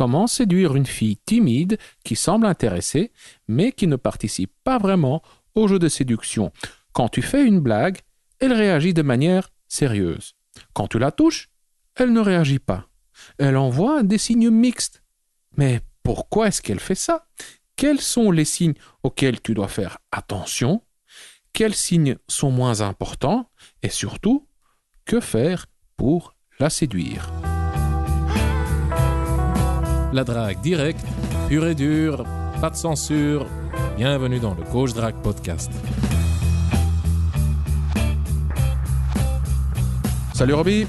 Comment séduire une fille timide qui semble intéressée, mais qui ne participe pas vraiment au jeu de séduction. Quand tu fais une blague, elle réagit de manière sérieuse. Quand tu la touches, elle ne réagit pas. Elle envoie des signes mixtes. Mais pourquoi est-ce qu'elle fait ça? Quels sont les signes auxquels tu dois faire attention? Quels signes sont moins importants? Et surtout, que faire pour la séduire? La drague directe, pure et dure, pas de censure. Bienvenue dans le Coach Drague Podcast. Salut Roby.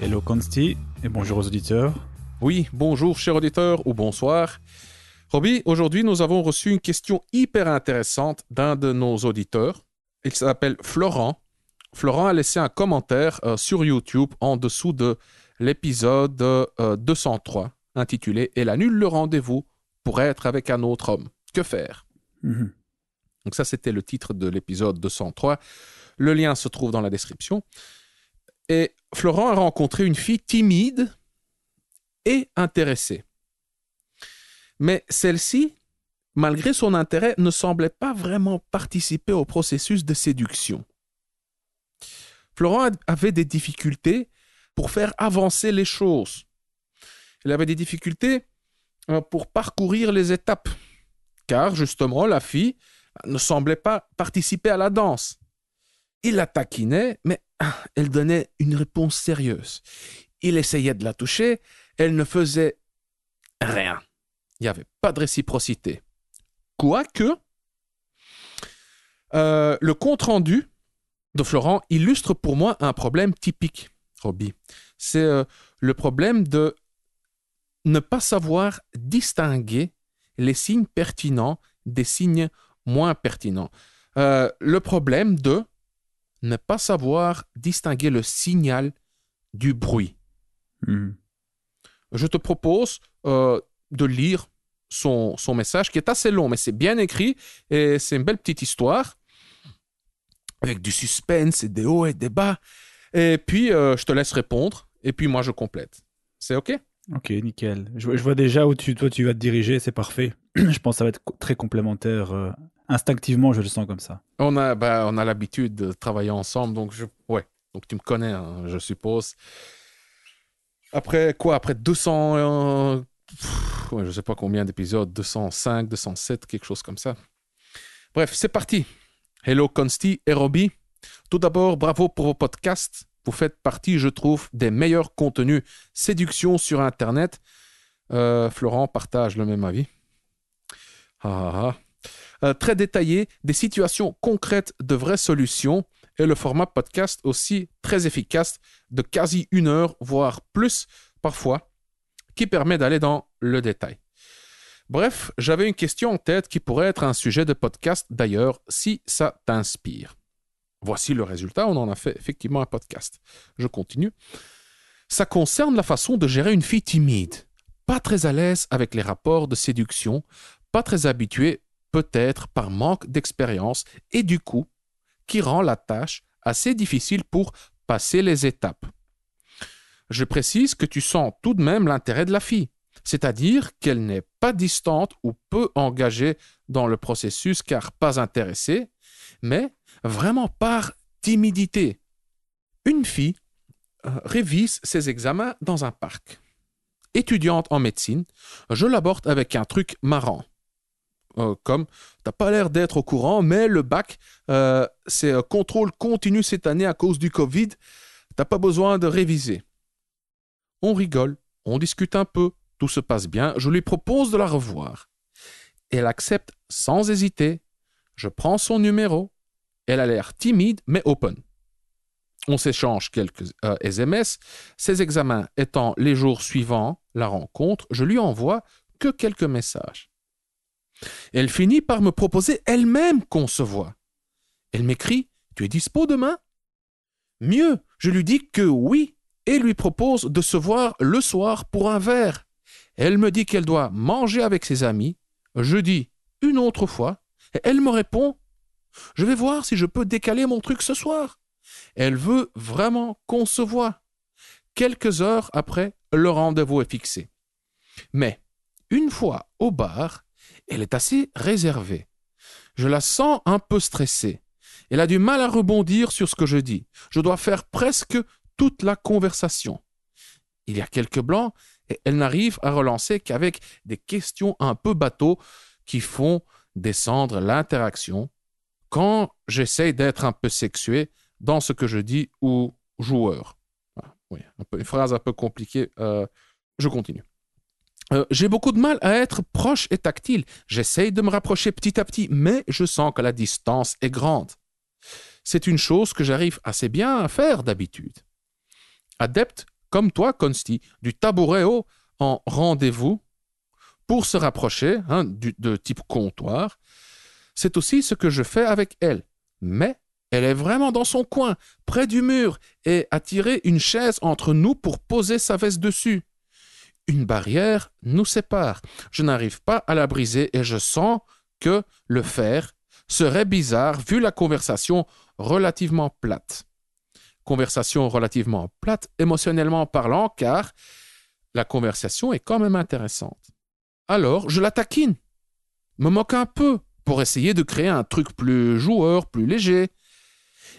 Hello Consti et bonjour aux auditeurs. Oui, bonjour chers auditeurs ou bonsoir. Roby, aujourd'hui nous avons reçu une question hyper intéressante d'un de nos auditeurs. Il s'appelle Florent. Florent a laissé un commentaire sur YouTube en dessous de l'épisode 203 intitulé « Elle annule le rendez-vous pour être avec un autre homme. Que faire ?» Donc ça, c'était le titre de l'épisode 203. Le lien se trouve dans la description. Et Florent a rencontré une fille timide et intéressée. Mais celle-ci, malgré son intérêt, ne semblait pas vraiment participer au processus de séduction. Florent avait des difficultés pour faire avancer les choses. Il avait des difficultés pour parcourir les étapes, car justement, la fille ne semblait pas participer à la danse. Il la taquinait, mais elle donnait une réponse sérieuse. Il essayait de la toucher, elle ne faisait rien. Il n'y avait pas de réciprocité. Quoique, le compte-rendu de Florent illustre pour moi un problème typique, Roby. C'est le problème de ne pas savoir distinguer les signes pertinents des signes moins pertinents. Le problème de ne pas savoir distinguer le signal du bruit. Je te propose de lire son message qui est assez long, mais c'est bien écrit et c'est une belle petite histoire avec du suspense et des hauts et des bas. Et puis, je te laisse répondre et puis moi, je complète. C'est OK? Ok, nickel. Je vois déjà où toi tu vas te diriger, c'est parfait. Je pense que ça va être très complémentaire. Instinctivement, je le sens comme ça. On a l'habitude de travailler ensemble, donc donc tu me connais, hein, je suppose. Après 200... je ne sais pas combien d'épisodes, 205, 207, quelque chose comme ça. Bref, c'est parti. Hello Consti et Roby. Tout d'abord, bravo pour vos podcasts. Vous faites partie, je trouve, des meilleurs contenus séduction sur Internet. Florent partage le même avis. Très détaillé, des situations concrètes de vraies solutions et le format podcast aussi très efficace de quasi 1 heure, voire plus parfois, qui permet d'aller dans le détail. Bref, j'avais une question en tête qui pourrait être un sujet de podcast d'ailleurs, si ça t'inspire. Voici le résultat, on en a fait effectivement un podcast. Je continue. Ça concerne la façon de gérer une fille timide, pas très à l'aise avec les rapports de séduction, pas très habituée peut-être par manque d'expérience et du coup, qui rend la tâche assez difficile pour passer les étapes. Je précise que tu sens tout de même l'intérêt de la fille, c'est-à-dire qu'elle n'est pas distante ou peu engagée dans le processus car pas intéressée, mais vraiment par timidité. Une fille révise ses examens dans un parc. Étudiante en médecine, je l'aborde avec un truc marrant. Comme, t'as pas l'air d'être au courant, mais le bac, c'est contrôle continu cette année à cause du Covid, t'as pas besoin de réviser. On rigole, on discute un peu, tout se passe bien, je lui propose de la revoir. Elle accepte sans hésiter, je prends son numéro, elle a l'air timide mais open. On s'échange quelques SMS, ses examens étant les jours suivants la rencontre, je lui envoie que quelques messages. Elle finit par me proposer elle-même qu'on se voit. Elle m'écrit « Tu es dispo demain ?» Mieux, je lui dis que oui et lui propose de se voir le soir pour un verre. Elle me dit qu'elle doit manger avec ses amis. Je dis une autre fois et elle me répond « Je vais voir si je peux décaler mon truc ce soir. » Elle veut vraiment qu'on se voit. Quelques heures après, le rendez-vous est fixé. Mais, une fois au bar, elle est assez réservée. Je la sens un peu stressée. Elle a du mal à rebondir sur ce que je dis. Je dois faire presque toute la conversation. Il y a quelques blancs et elle n'arrive à relancer qu'avec des questions un peu bateaux qui font descendre l'interaction quand j'essaye d'être un peu sexué dans ce que je dis ou joueur. Oui, une phrase un peu compliquée. Je continue. J'ai beaucoup de mal à être proche et tactile. J'essaye de me rapprocher petit à petit, mais je sens que la distance est grande. C'est une chose que j'arrive assez bien à faire d'habitude. Adepte, comme toi, Consti, du tabouret haut en rendez-vous pour se rapprocher, de type comptoir, c'est aussi ce que je fais avec elle. Mais elle est vraiment dans son coin, près du mur, et a tiré une chaise entre nous pour poser sa veste dessus. Une barrière nous sépare. Je n'arrive pas à la briser et je sens que le faire serait bizarre vu la conversation relativement plate. Conversation relativement plate, émotionnellement parlant, car la conversation est quand même intéressante. Alors, je la taquine, me moque un peu, pour essayer de créer un truc plus joueur, plus léger.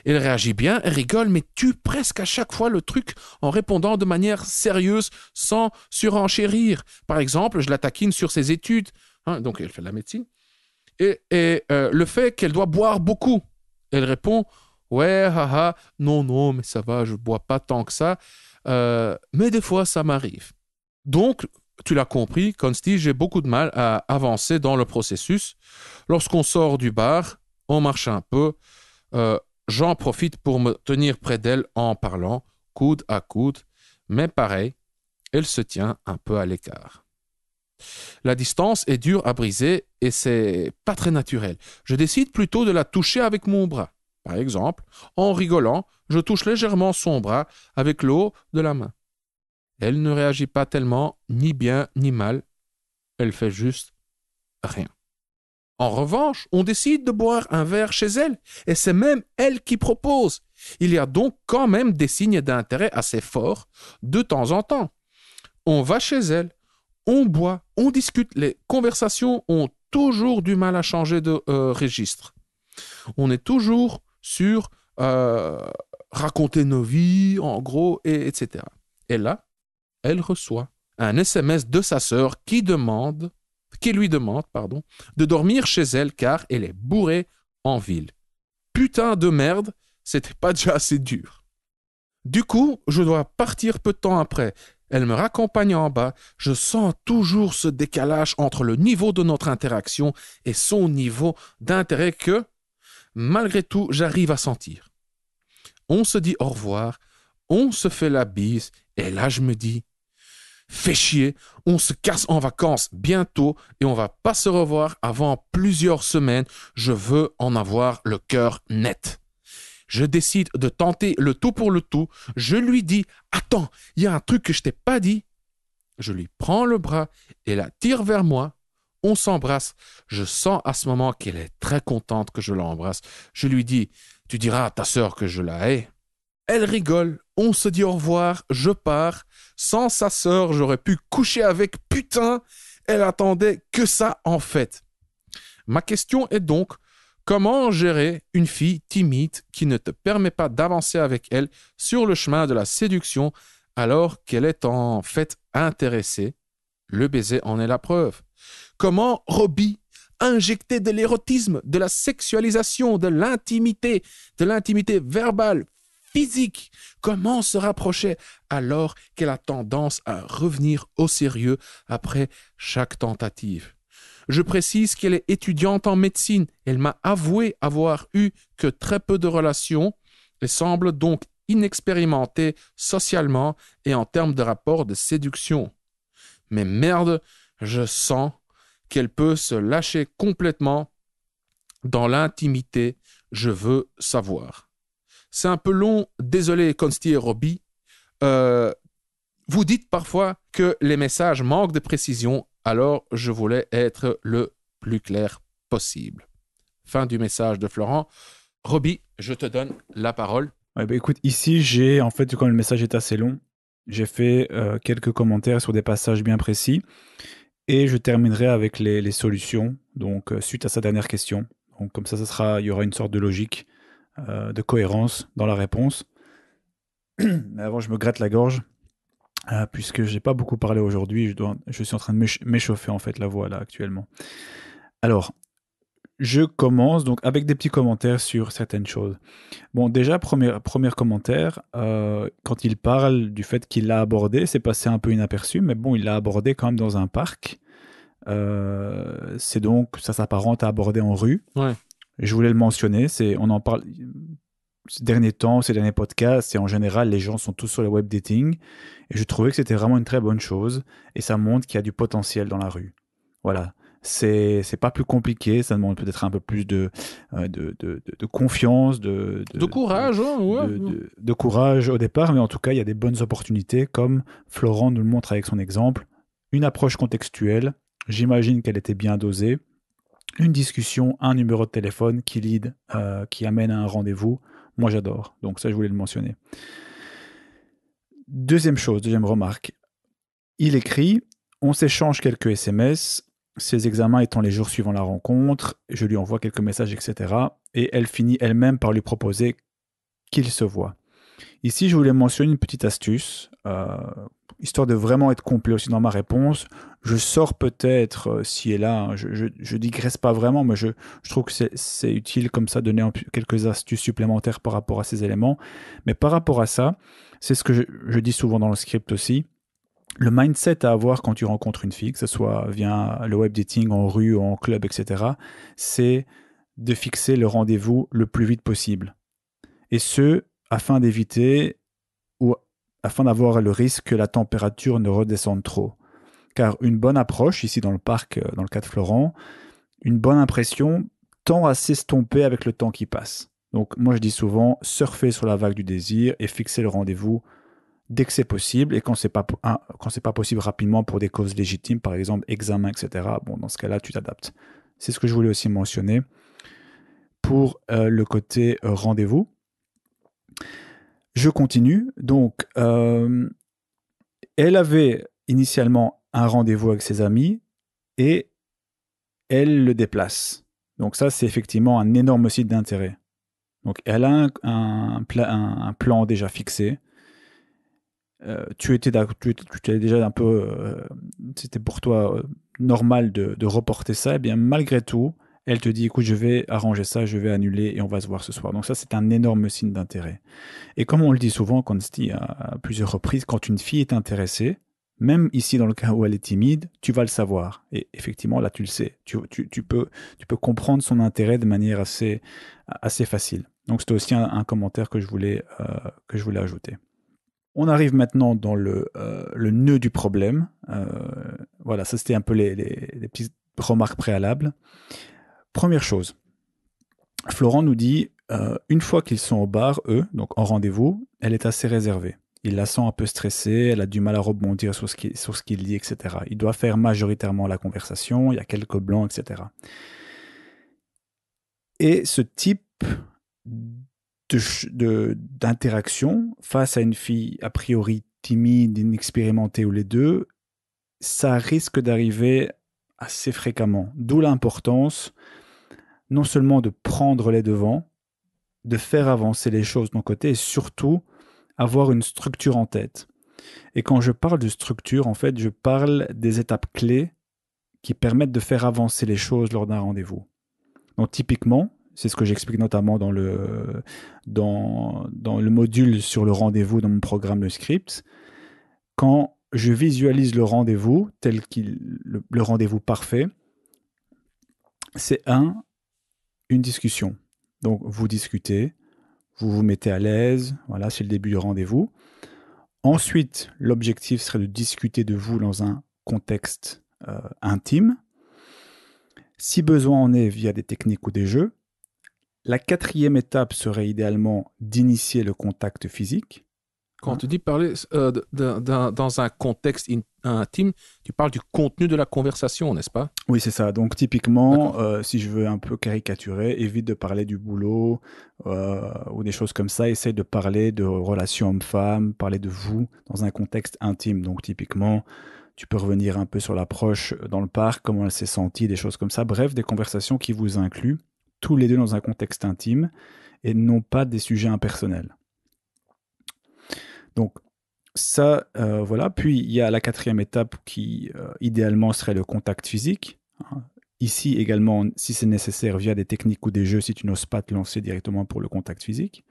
Elle réagit bien, elle rigole, mais tue presque à chaque fois le truc en répondant de manière sérieuse, sans surenchérir. Par exemple, je la taquine sur ses études, donc elle fait de la médecine, et le fait qu'elle doit boire beaucoup. Elle répond « Ouais, haha, non, mais ça va, je ne bois pas tant que ça, mais des fois, ça m'arrive. » Donc, tu l'as compris, Consti, j'ai beaucoup de mal à avancer dans le processus. Lorsqu'on sort du bar, on marche un peu, j'en profite pour me tenir près d'elle en parlant, coude à coude, mais pareil, elle se tient un peu à l'écart. La distance est dure à briser et c'est pas très naturel. Je décide plutôt de la toucher avec mon bras. Par exemple, en rigolant, je touche légèrement son bras avec le haut de la main. Elle ne réagit pas tellement, ni bien ni mal. Elle fait juste rien. En revanche, on décide de boire un verre chez elle, et c'est même elle qui propose. Il y a donc quand même des signes d'intérêt assez forts de temps en temps. On va chez elle, on boit, on discute. Les conversations ont toujours du mal à changer de registre. On est toujours sur raconter nos vies, en gros, etc. Et là, elle reçoit un SMS de sa sœur qui lui demande de dormir chez elle car elle est bourrée en ville. Putain de merde, c'était pas déjà assez dur. Du coup, je dois partir peu de temps après. Elle me raccompagne en bas. Je sens toujours ce décalage entre le niveau de notre interaction et son niveau d'intérêt que, malgré tout, j'arrive à sentir. On se dit au revoir, on se fait la bise, et là je me dis fais chier, on se casse en vacances bientôt et on va pas se revoir avant plusieurs semaines. Je veux en avoir le cœur net. Je décide de tenter le tout pour le tout. Je lui dis « Attends, il y a un truc que je t'ai pas dit. » Je lui prends le bras et la tire vers moi. On s'embrasse. Je sens à ce moment qu'elle est très contente que je l'embrasse. Je lui dis « Tu diras à ta sœur que je la hais. » Elle rigole, on se dit au revoir, je pars. Sans sa sœur, j'aurais pu coucher avec, putain, elle attendait que ça en fait. Ma question est donc, comment gérer une fille timide qui ne te permet pas d'avancer avec elle sur le chemin de la séduction alors qu'elle est en fait intéressée? Le baiser en est la preuve. Comment, Robbie, injecter de l'érotisme, de la sexualisation, de l'intimité verbale, physique? Comment se rapprocher alors qu'elle a tendance à revenir au sérieux après chaque tentative? Je précise qu'elle est étudiante en médecine. Elle m'a avoué avoir eu que très peu de relations et semble donc inexpérimentée socialement et en termes de rapport de séduction. Mais merde, je sens qu'elle peut se lâcher complètement dans l'intimité. Je veux savoir. C'est un peu long, désolé Consti et Robbie. Vous dites parfois que les messages manquent de précision, alors je voulais être le plus clair possible. Fin du message de Florent. Robbie, je te donne la parole. Ouais, écoute, ici, en fait, quand le message est assez long, J'ai fait quelques commentaires sur des passages bien précis et je terminerai avec les solutions, donc suite à sa dernière question. Donc comme ça, il y aura une sorte de logique, de cohérence dans la réponse. Mais avant, je me gratte la gorge, puisque j'ai pas beaucoup parlé aujourd'hui. Je suis en train de m'échauffer en fait la voix là actuellement. Alors, je commence donc avec des petits commentaires sur certaines choses. Bon, déjà, premier commentaire, quand il parle du fait qu'il l'a abordé, c'est passé un peu inaperçu, mais bon, il l'a abordé quand même dans un parc. C'est donc, ça s'apparente à aborder en rue. Ouais. Je voulais le mentionner, on en parle ces derniers temps, ces derniers podcasts, et en général, les gens sont tous sur le web dating. Et je trouvais que c'était vraiment une très bonne chose, et ça montre qu'il y a du potentiel dans la rue. Voilà. C'est pas plus compliqué, ça demande peut-être un peu plus de confiance, De courage, hein, ouais. de courage au départ, mais en tout cas, il y a des bonnes opportunités, comme Florent nous le montre avec son exemple. Une approche contextuelle, j'imagine qu'elle était bien dosée. Une discussion, un numéro de téléphone qui lead, qui amène à un rendez-vous. Moi, j'adore. Donc ça, je voulais le mentionner. Deuxième remarque. Il écrit, on s'échange quelques SMS, ses examens étant les jours suivant la rencontre, je lui envoie quelques messages, etc. Et elle finit elle-même par lui proposer qu'il se voit. Ici, je voulais mentionner une petite astuce, histoire de vraiment être complet aussi dans ma réponse. Je sors peut-être ci et là, hein, je digresse pas vraiment, mais je trouve que c'est utile comme ça, donner quelques astuces supplémentaires par rapport à ces éléments. Mais par rapport à ça, c'est ce que je dis souvent dans le script aussi. Le mindset à avoir quand tu rencontres une fille, que ce soit via le web dating, en rue, en club, etc., c'est de fixer le rendez-vous le plus vite possible. Et ce, afin d'éviter ou afin d'avoir le risque que la température ne redescende trop. Car une bonne approche, ici dans le parc, dans le cas de Florent, une bonne impression tend à s'estomper avec le temps qui passe. Donc moi je dis souvent, surfer sur la vague du désir et fixer le rendez-vous dès que c'est possible, et quand c'est pas possible rapidement pour des causes légitimes, par exemple examen, etc. Bon, dans ce cas-là, tu t'adaptes. C'est ce que je voulais aussi mentionner. Pour le côté rendez-vous, je continue. Donc, elle avait initialement un rendez-vous avec ses amis et elle le déplace. Donc ça, c'est effectivement un énorme site d'intérêt. Donc, elle a un plan déjà fixé. Tu étais déjà un peu, c'était pour toi normal de reporter ça, et bien malgré tout, elle te dit, écoute, je vais arranger ça, je vais annuler et on va se voir ce soir. Donc ça, c'est un énorme signe d'intérêt. Et comme on le dit souvent, quand on se dit à plusieurs reprises, quand une fille est intéressée, même ici dans le cas où elle est timide, tu vas le savoir. Et effectivement, là, tu le sais. Tu peux comprendre son intérêt de manière assez facile. Donc c'était aussi un commentaire que je voulais ajouter. On arrive maintenant dans le nœud du problème. Voilà, ça c'était un peu les petites remarques préalables. Première chose, Florent nous dit, une fois qu'ils sont au bar, eux, donc en rendez-vous, elle est assez réservée. Il la sent un peu stressée, elle a du mal à rebondir sur ce qu'il dit, etc. Il doit faire majoritairement la conversation, il y a quelques blancs, etc. Et ce type d'interaction face à une fille a priori timide, inexpérimentée ou les deux, ça risque d'arriver assez fréquemment. D'où l'importance non seulement de prendre les devants, de faire avancer les choses de ton côté et surtout avoir une structure en tête. Et quand je parle de structure, en fait, je parle des étapes clés qui permettent de faire avancer les choses lors d'un rendez-vous. Donc typiquement, c'est ce que j'explique notamment dans le module sur le rendez-vous dans mon programme de script. Quand je visualise le rendez-vous tel le rendez-vous parfait, c'est une discussion. Donc vous discutez, vous vous mettez à l'aise, voilà, c'est le début du rendez-vous. Ensuite, l'objectif serait de discuter de vous dans un contexte intime. Si besoin en est via des techniques ou des jeux. La quatrième étape serait idéalement d'initier le contact physique. Quand tu dis parler dans un contexte intime, tu parles du contenu de la conversation, n'est-ce pas? Oui, c'est ça. Donc, typiquement, si je veux un peu caricaturer, évite de parler du boulot ou des choses comme ça. Essaye de parler de relations hommes-femmes, parler de vous dans un contexte intime. Donc, typiquement, tu peux revenir un peu sur l'approche dans le parc, comment elle s'est sentie, des choses comme ça. Bref, des conversations qui vous incluent tous les deux dans un contexte intime et non pas des sujets impersonnels. Donc, ça, voilà. Puis, il y a la 4e étape qui, idéalement, serait le contact physique. Ici, également, si c'est nécessaire, via des techniques ou des jeux, si tu n'oses pas te lancer directement pour le contact physique.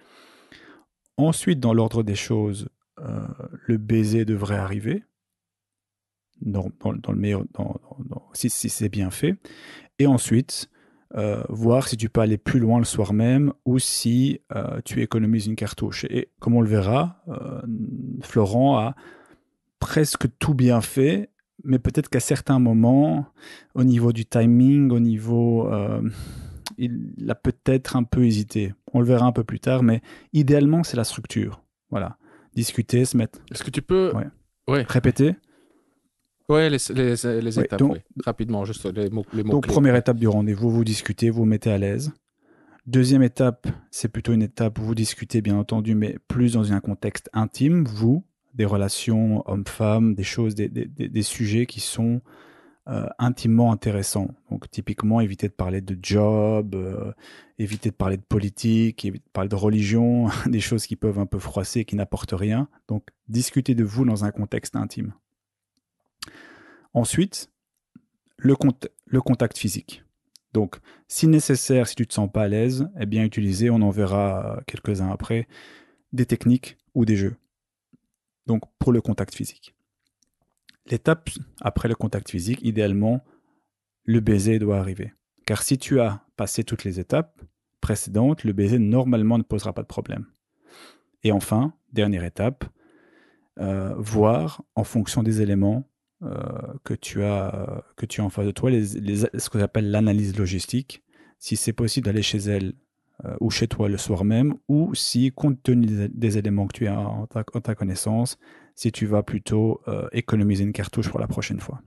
Ensuite, dans l'ordre des choses, le baiser devrait arriver, dans le meilleur, si c'est bien fait. Et ensuite, voir si tu peux aller plus loin le soir même ou si tu économises une cartouche. Et comme on le verra, Florent a presque tout bien fait, mais peut-être qu'à certains moments, au niveau du timing, au niveau... il a peut-être un peu hésité. On le verra un peu plus tard, mais idéalement, c'est la structure. Voilà. Discuter, se mettre... Est-ce que tu peux répéter? Oui, les étapes, donc, rapidement, juste les mots donc, clés. Première étape du rendez-vous, vous discutez, vous vous mettez à l'aise. Deuxième étape, c'est plutôt une étape où vous discutez, bien entendu, mais plus dans un contexte intime, vous, des relations hommes-femmes, des choses, des sujets qui sont intimement intéressants. Donc, typiquement, évitez de parler de job, évitez de parler de politique, évitez de parler de religion, des choses qui peuvent un peu froisser, qui n'apportent rien. Donc, discutez de vous dans un contexte intime. Ensuite, le contact physique. Donc, si nécessaire, si tu ne te sens pas à l'aise, eh bien, utilisez, on en verra quelques-uns après, des techniques ou des jeux. Donc, pour le contact physique. L'étape après le contact physique, idéalement, le baiser doit arriver. Car si tu as passé toutes les étapes précédentes, le baiser normalement ne posera pas de problème. Et enfin, dernière étape, voir en fonction des éléments que tu as en face de toi, ce qu'on appelle l'analyse logistique, si c'est possible d'aller chez elle ou chez toi le soir même, ou si, compte tenu des éléments que tu as en ta connaissance, si tu vas plutôt économiser une cartouche pour la prochaine fois.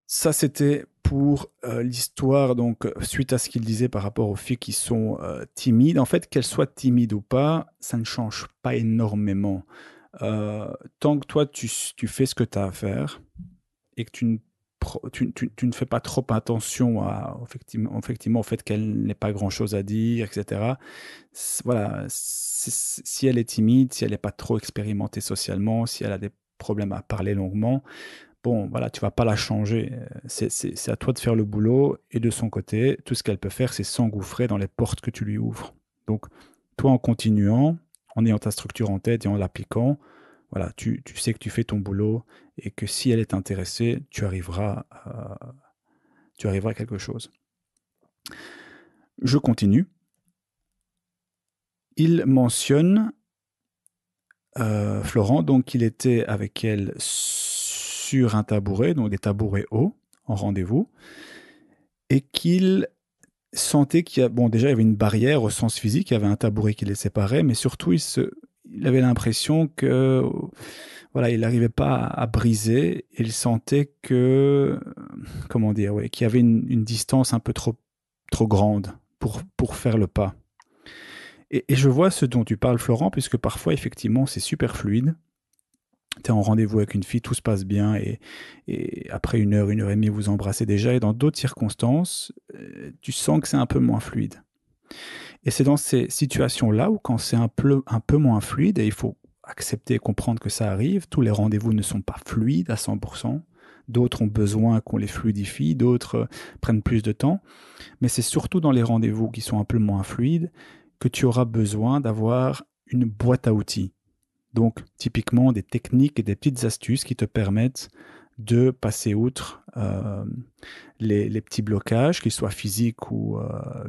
Ça, c'était pour l'histoire, donc suite à ce qu'il disait par rapport aux filles qui sont timides. En fait, qu'elles soient timides ou pas, ça ne change pas énormément. Tant que toi, tu fais ce que tu as à faire et que tu ne fais pas trop attention effectivement au fait qu'elle n'ait pas grand-chose à dire, etc. Voilà, si elle est timide, si elle n'est pas trop expérimentée socialement, si elle a des problèmes à parler longuement, bon, voilà, tu vas pas la changer. C'est à toi de faire le boulot et de son côté, tout ce qu'elle peut faire, c'est s'engouffrer dans les portes que tu lui ouvres. Donc, toi, en continuant, en ayant ta structure en tête et en l'appliquant, voilà, tu sais que tu fais ton boulot et que si elle est intéressée, tu arriveras à quelque chose. Je continue. Il mentionne, Florent, donc il était avec elle sur un tabouret, donc des tabourets hauts, en rendez-vous, et qu'il sentait qu'il y a, bon, déjà il y avait une barrière au sens physique, il y avait un tabouret qui les séparait, mais surtout il avait l'impression que, voilà, il n'arrivait pas à briser, et il sentait que, comment dire, ouais, qu'il y avait une distance un peu trop grande pour faire le pas. Et je vois ce dont tu parles, Florent, puisque parfois, effectivement, c'est super fluide. Tu es en rendez-vous avec une fille, tout se passe bien, et après 1 heure, 1 heure et demie, vous embrassez déjà, et dans d'autres circonstances, tu sens que c'est un peu moins fluide. Et c'est dans ces situations-là où quand c'est un peu moins fluide, et il faut accepter et comprendre que ça arrive, tous les rendez-vous ne sont pas fluides à 100%, d'autres ont besoin qu'on les fluidifie, d'autres prennent plus de temps, mais c'est surtout dans les rendez-vous qui sont un peu moins fluides que tu auras besoin d'avoir une boîte à outils. Donc, typiquement, des techniques et des petites astuces qui te permettent de passer outre les petits blocages, qu'ils soient physiques ou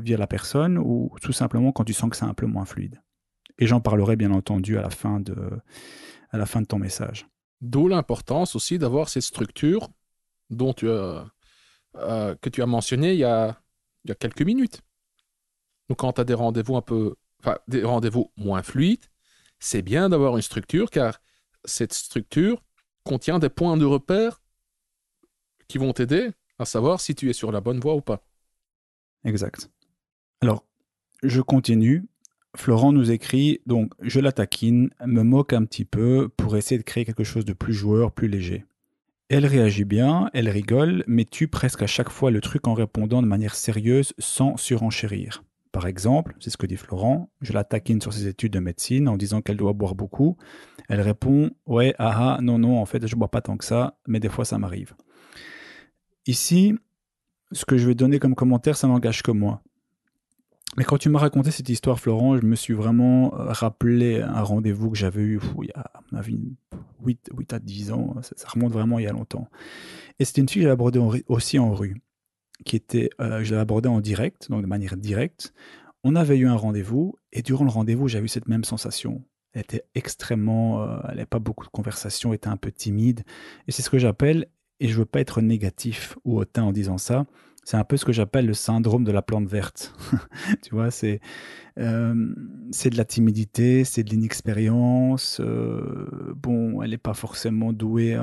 via la personne, ou tout simplement quand tu sens que c'est un peu moins fluide. Et j'en parlerai bien entendu à la fin de ton message. D'où l'importance aussi d'avoir cette structure dont que tu as mentionné il y a quelques minutes. Donc quand tu as des rendez-vous des rendez-vous moins fluides, c'est bien d'avoir une structure car cette structure contient des points de repère qui vont t'aider à savoir si tu es sur la bonne voie ou pas. Exact. Alors, je continue. Florent nous écrit, donc je la taquine, me moque un petit peu pour essayer de créer quelque chose de plus joueur, plus léger. Elle réagit bien, elle rigole, mais tue presque à chaque fois le truc en répondant de manière sérieuse sans surenchérir. Par exemple, c'est ce que dit Florent, je la taquine sur ses études de médecine en disant qu'elle doit boire beaucoup. Elle répond « Ouais, non, en fait, je bois pas tant que ça, mais des fois ça m'arrive. » Ici, ce que je vais donner comme commentaire, ça n'engage que moi. Mais quand tu m'as raconté cette histoire, Florent, je me suis vraiment rappelé un rendez-vous que j'avais eu il y a, à mon avis, 8 à 10 ans. Ça remonte vraiment il y a longtemps. Et c'était une fille que j'avais abordée aussi en rue, je l'avais abordée en direct, donc de manière directe. On avait eu un rendez-vous, et durant le rendez-vous, j'ai eu cette même sensation. Elle était extrêmement... elle n'avait pas beaucoup de conversation, était un peu timide. Et c'est ce que j'appelle, et je ne veux pas être négatif ou hautain en disant ça, c'est un peu ce que j'appelle le syndrome de la plante verte. Tu vois, c'est de la timidité, c'est de l'inexpérience. Bon, elle n'est pas forcément douée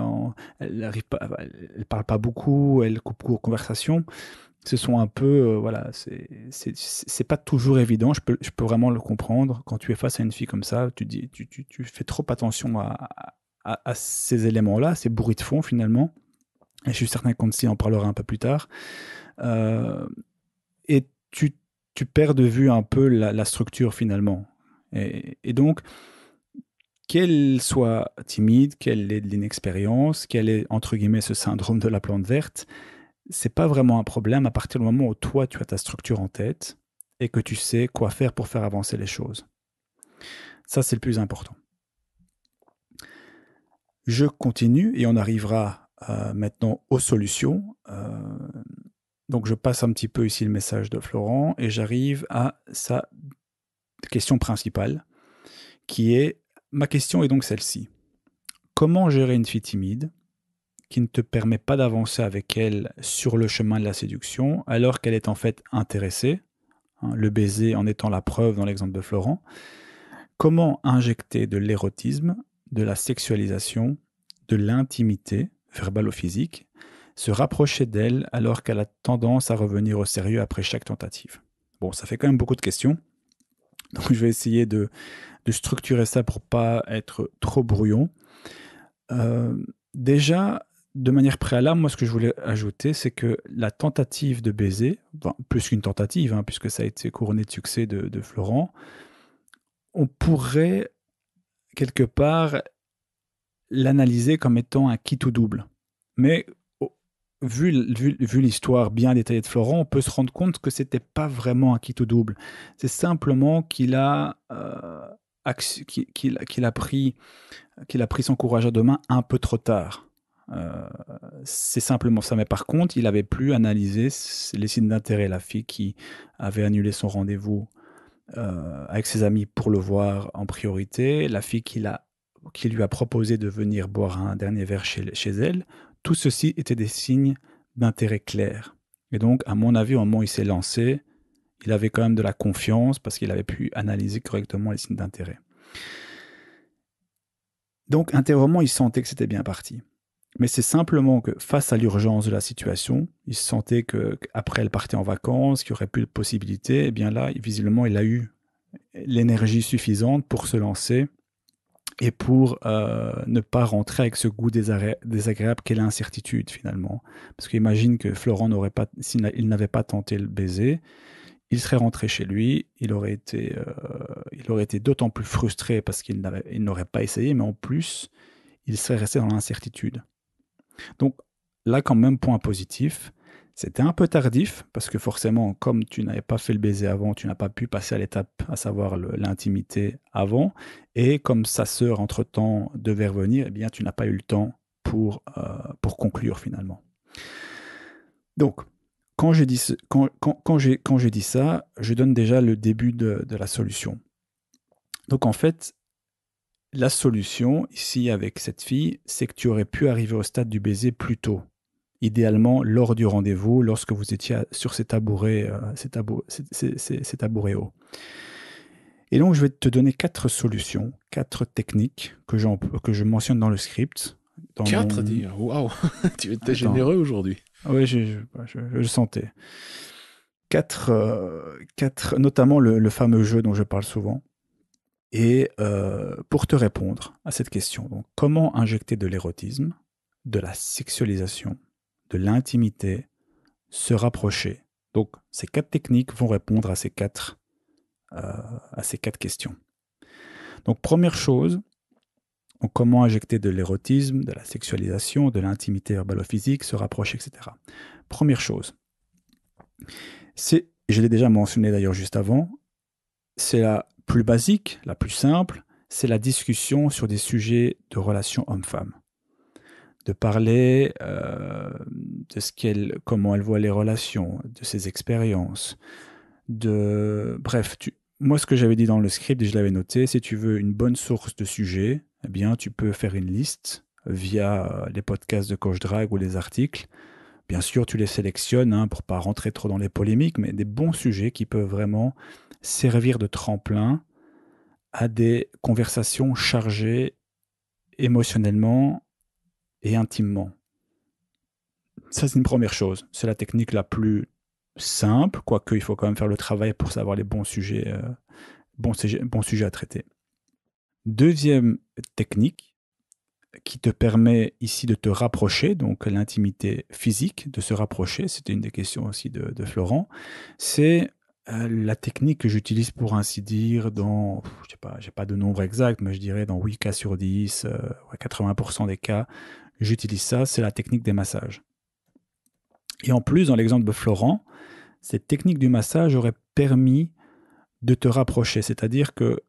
elle parle pas beaucoup, elle coupe court aux conversations. Ce sont un peu, voilà, c'est pas toujours évident. Je peux vraiment le comprendre. Quand tu es face à une fille comme ça, tu fais trop attention à ces éléments-là, ces bruits de fond finalement. Et je suis certain qu'on en parlera un peu plus tard. Et tu perds de vue un peu la structure finalement. Et donc, qu'elle soit timide, qu'elle ait de l'inexpérience, qu'elle ait entre guillemets ce syndrome de la plante verte, c'est pas vraiment un problème à partir du moment où toi tu as ta structure en tête et que tu sais quoi faire pour faire avancer les choses. Ça, c'est le plus important. Je continue et on arrivera maintenant aux solutions. Donc je passe un petit peu ici le message de Florent et j'arrive à sa question principale qui est, ma question est donc celle-ci. Comment gérer une fille timide qui ne te permet pas d'avancer avec elle sur le chemin de la séduction alors qu'elle est en fait intéressée, hein, le baiser en étant la preuve dans l'exemple de Florent. Comment injecter de l'érotisme, de la sexualisation, de l'intimité, verbale ou physique, se rapprocher d'elle alors qu'elle a tendance à revenir au sérieux après chaque tentative. Bon, ça fait quand même beaucoup de questions, donc je vais essayer de structurer ça pour pas être trop brouillon. Déjà, de manière préalable, moi ce que je voulais ajouter, c'est que la tentative de baiser, enfin, plus qu'une tentative, hein, puisque ça a été couronné de succès de Florent, on pourrait quelque part l'analyser comme étant un quitte ou double. Mais vu l'histoire bien détaillée de Florent, on peut se rendre compte que c'était pas vraiment un quitte ou double. C'est simplement qu'il a pris son courage à deux mains un peu trop tard. C'est simplement ça. Mais par contre, il avait plus analysé les signes d'intérêt. La fille qui avait annulé son rendez-vous avec ses amis pour le voir en priorité, la fille qui lui a proposé de venir boire un dernier verre chez elle, tout ceci était des signes d'intérêt clairs. Et donc, à mon avis, au moment où il s'est lancé, il avait quand même de la confiance parce qu'il avait pu analyser correctement les signes d'intérêt. Donc, intérieurement, il sentait que c'était bien parti. Mais c'est simplement que face à l'urgence de la situation, il sentait qu'après elle partait en vacances, qu'il n'y aurait plus de possibilités, et bien là, visiblement, il a eu l'énergie suffisante pour se lancer et pour ne pas rentrer avec ce goût désagréable qu'est l'incertitude finalement. Parce qu'imagine que Florent s'il n'avait pas tenté le baiser, il serait rentré chez lui, il aurait été d'autant plus frustré parce qu'il n'aurait pas essayé, mais en plus, il serait resté dans l'incertitude. Donc là, quand même, point positif, c'était un peu tardif, parce que forcément, comme tu n'avais pas fait le baiser avant, tu n'as pas pu passer à l'étape, à savoir l'intimité avant, et comme sa sœur, entre-temps, devait revenir, eh bien, tu n'as pas eu le temps pour conclure finalement. Donc, quand j'ai dit ça, je donne déjà le début de la solution. Donc en fait, la solution ici avec cette fille, c'est que tu aurais pu arriver au stade du baiser plus tôt. Idéalement lors du rendez-vous, lorsque vous étiez sur ces tabourets hauts. Et donc, je vais te donner 4 solutions, 4 techniques que je mentionne dans le script. 4, dis. Waouh, tu étais Attends. généreux aujourd'hui. Oui, je le sentais. 4, notamment le fameux jeu dont je parle souvent. Et pour te répondre à cette question, donc, comment injecter de l'érotisme, de la sexualisation, de l'intimité, se rapprocher. Donc, ces 4 techniques vont répondre à ces 4 questions. Donc, première chose, donc, comment injecter de l'érotisme, de la sexualisation, de l'intimité verbalo-physique, se rapprocher, etc. Première chose, je l'ai déjà mentionné d'ailleurs juste avant, c'est la plus basique, la plus simple, c'est la discussion sur des sujets de relations homme-femme. De parler de comment elle voit les relations, de ses expériences, bref, moi ce que j'avais dit dans le script et je l'avais noté, si tu veux une bonne source de sujets, eh bien tu peux faire une liste via les podcasts de Coach Drag ou les articles. Bien sûr, tu les sélectionnes pour pas rentrer trop dans les polémiques, mais des bons sujets qui peuvent vraiment servir de tremplin à des conversations chargées émotionnellement et intimement. Ça, c'est une première chose. C'est la technique la plus simple, quoique il faut quand même faire le travail pour savoir les bons sujets à traiter. Deuxième technique qui te permet ici de te rapprocher, donc l'intimité physique, de se rapprocher, c'était une des questions aussi de Florent, c'est la technique que j'utilise pour ainsi dire dans, j'ai pas de nombre exact, mais je dirais dans 8 cas sur 10, 80% des cas, j'utilise ça, c'est la technique des massages. Et en plus, dans l'exemple de Florent, cette technique du massage aurait permis de te rapprocher, c'est-à-dire que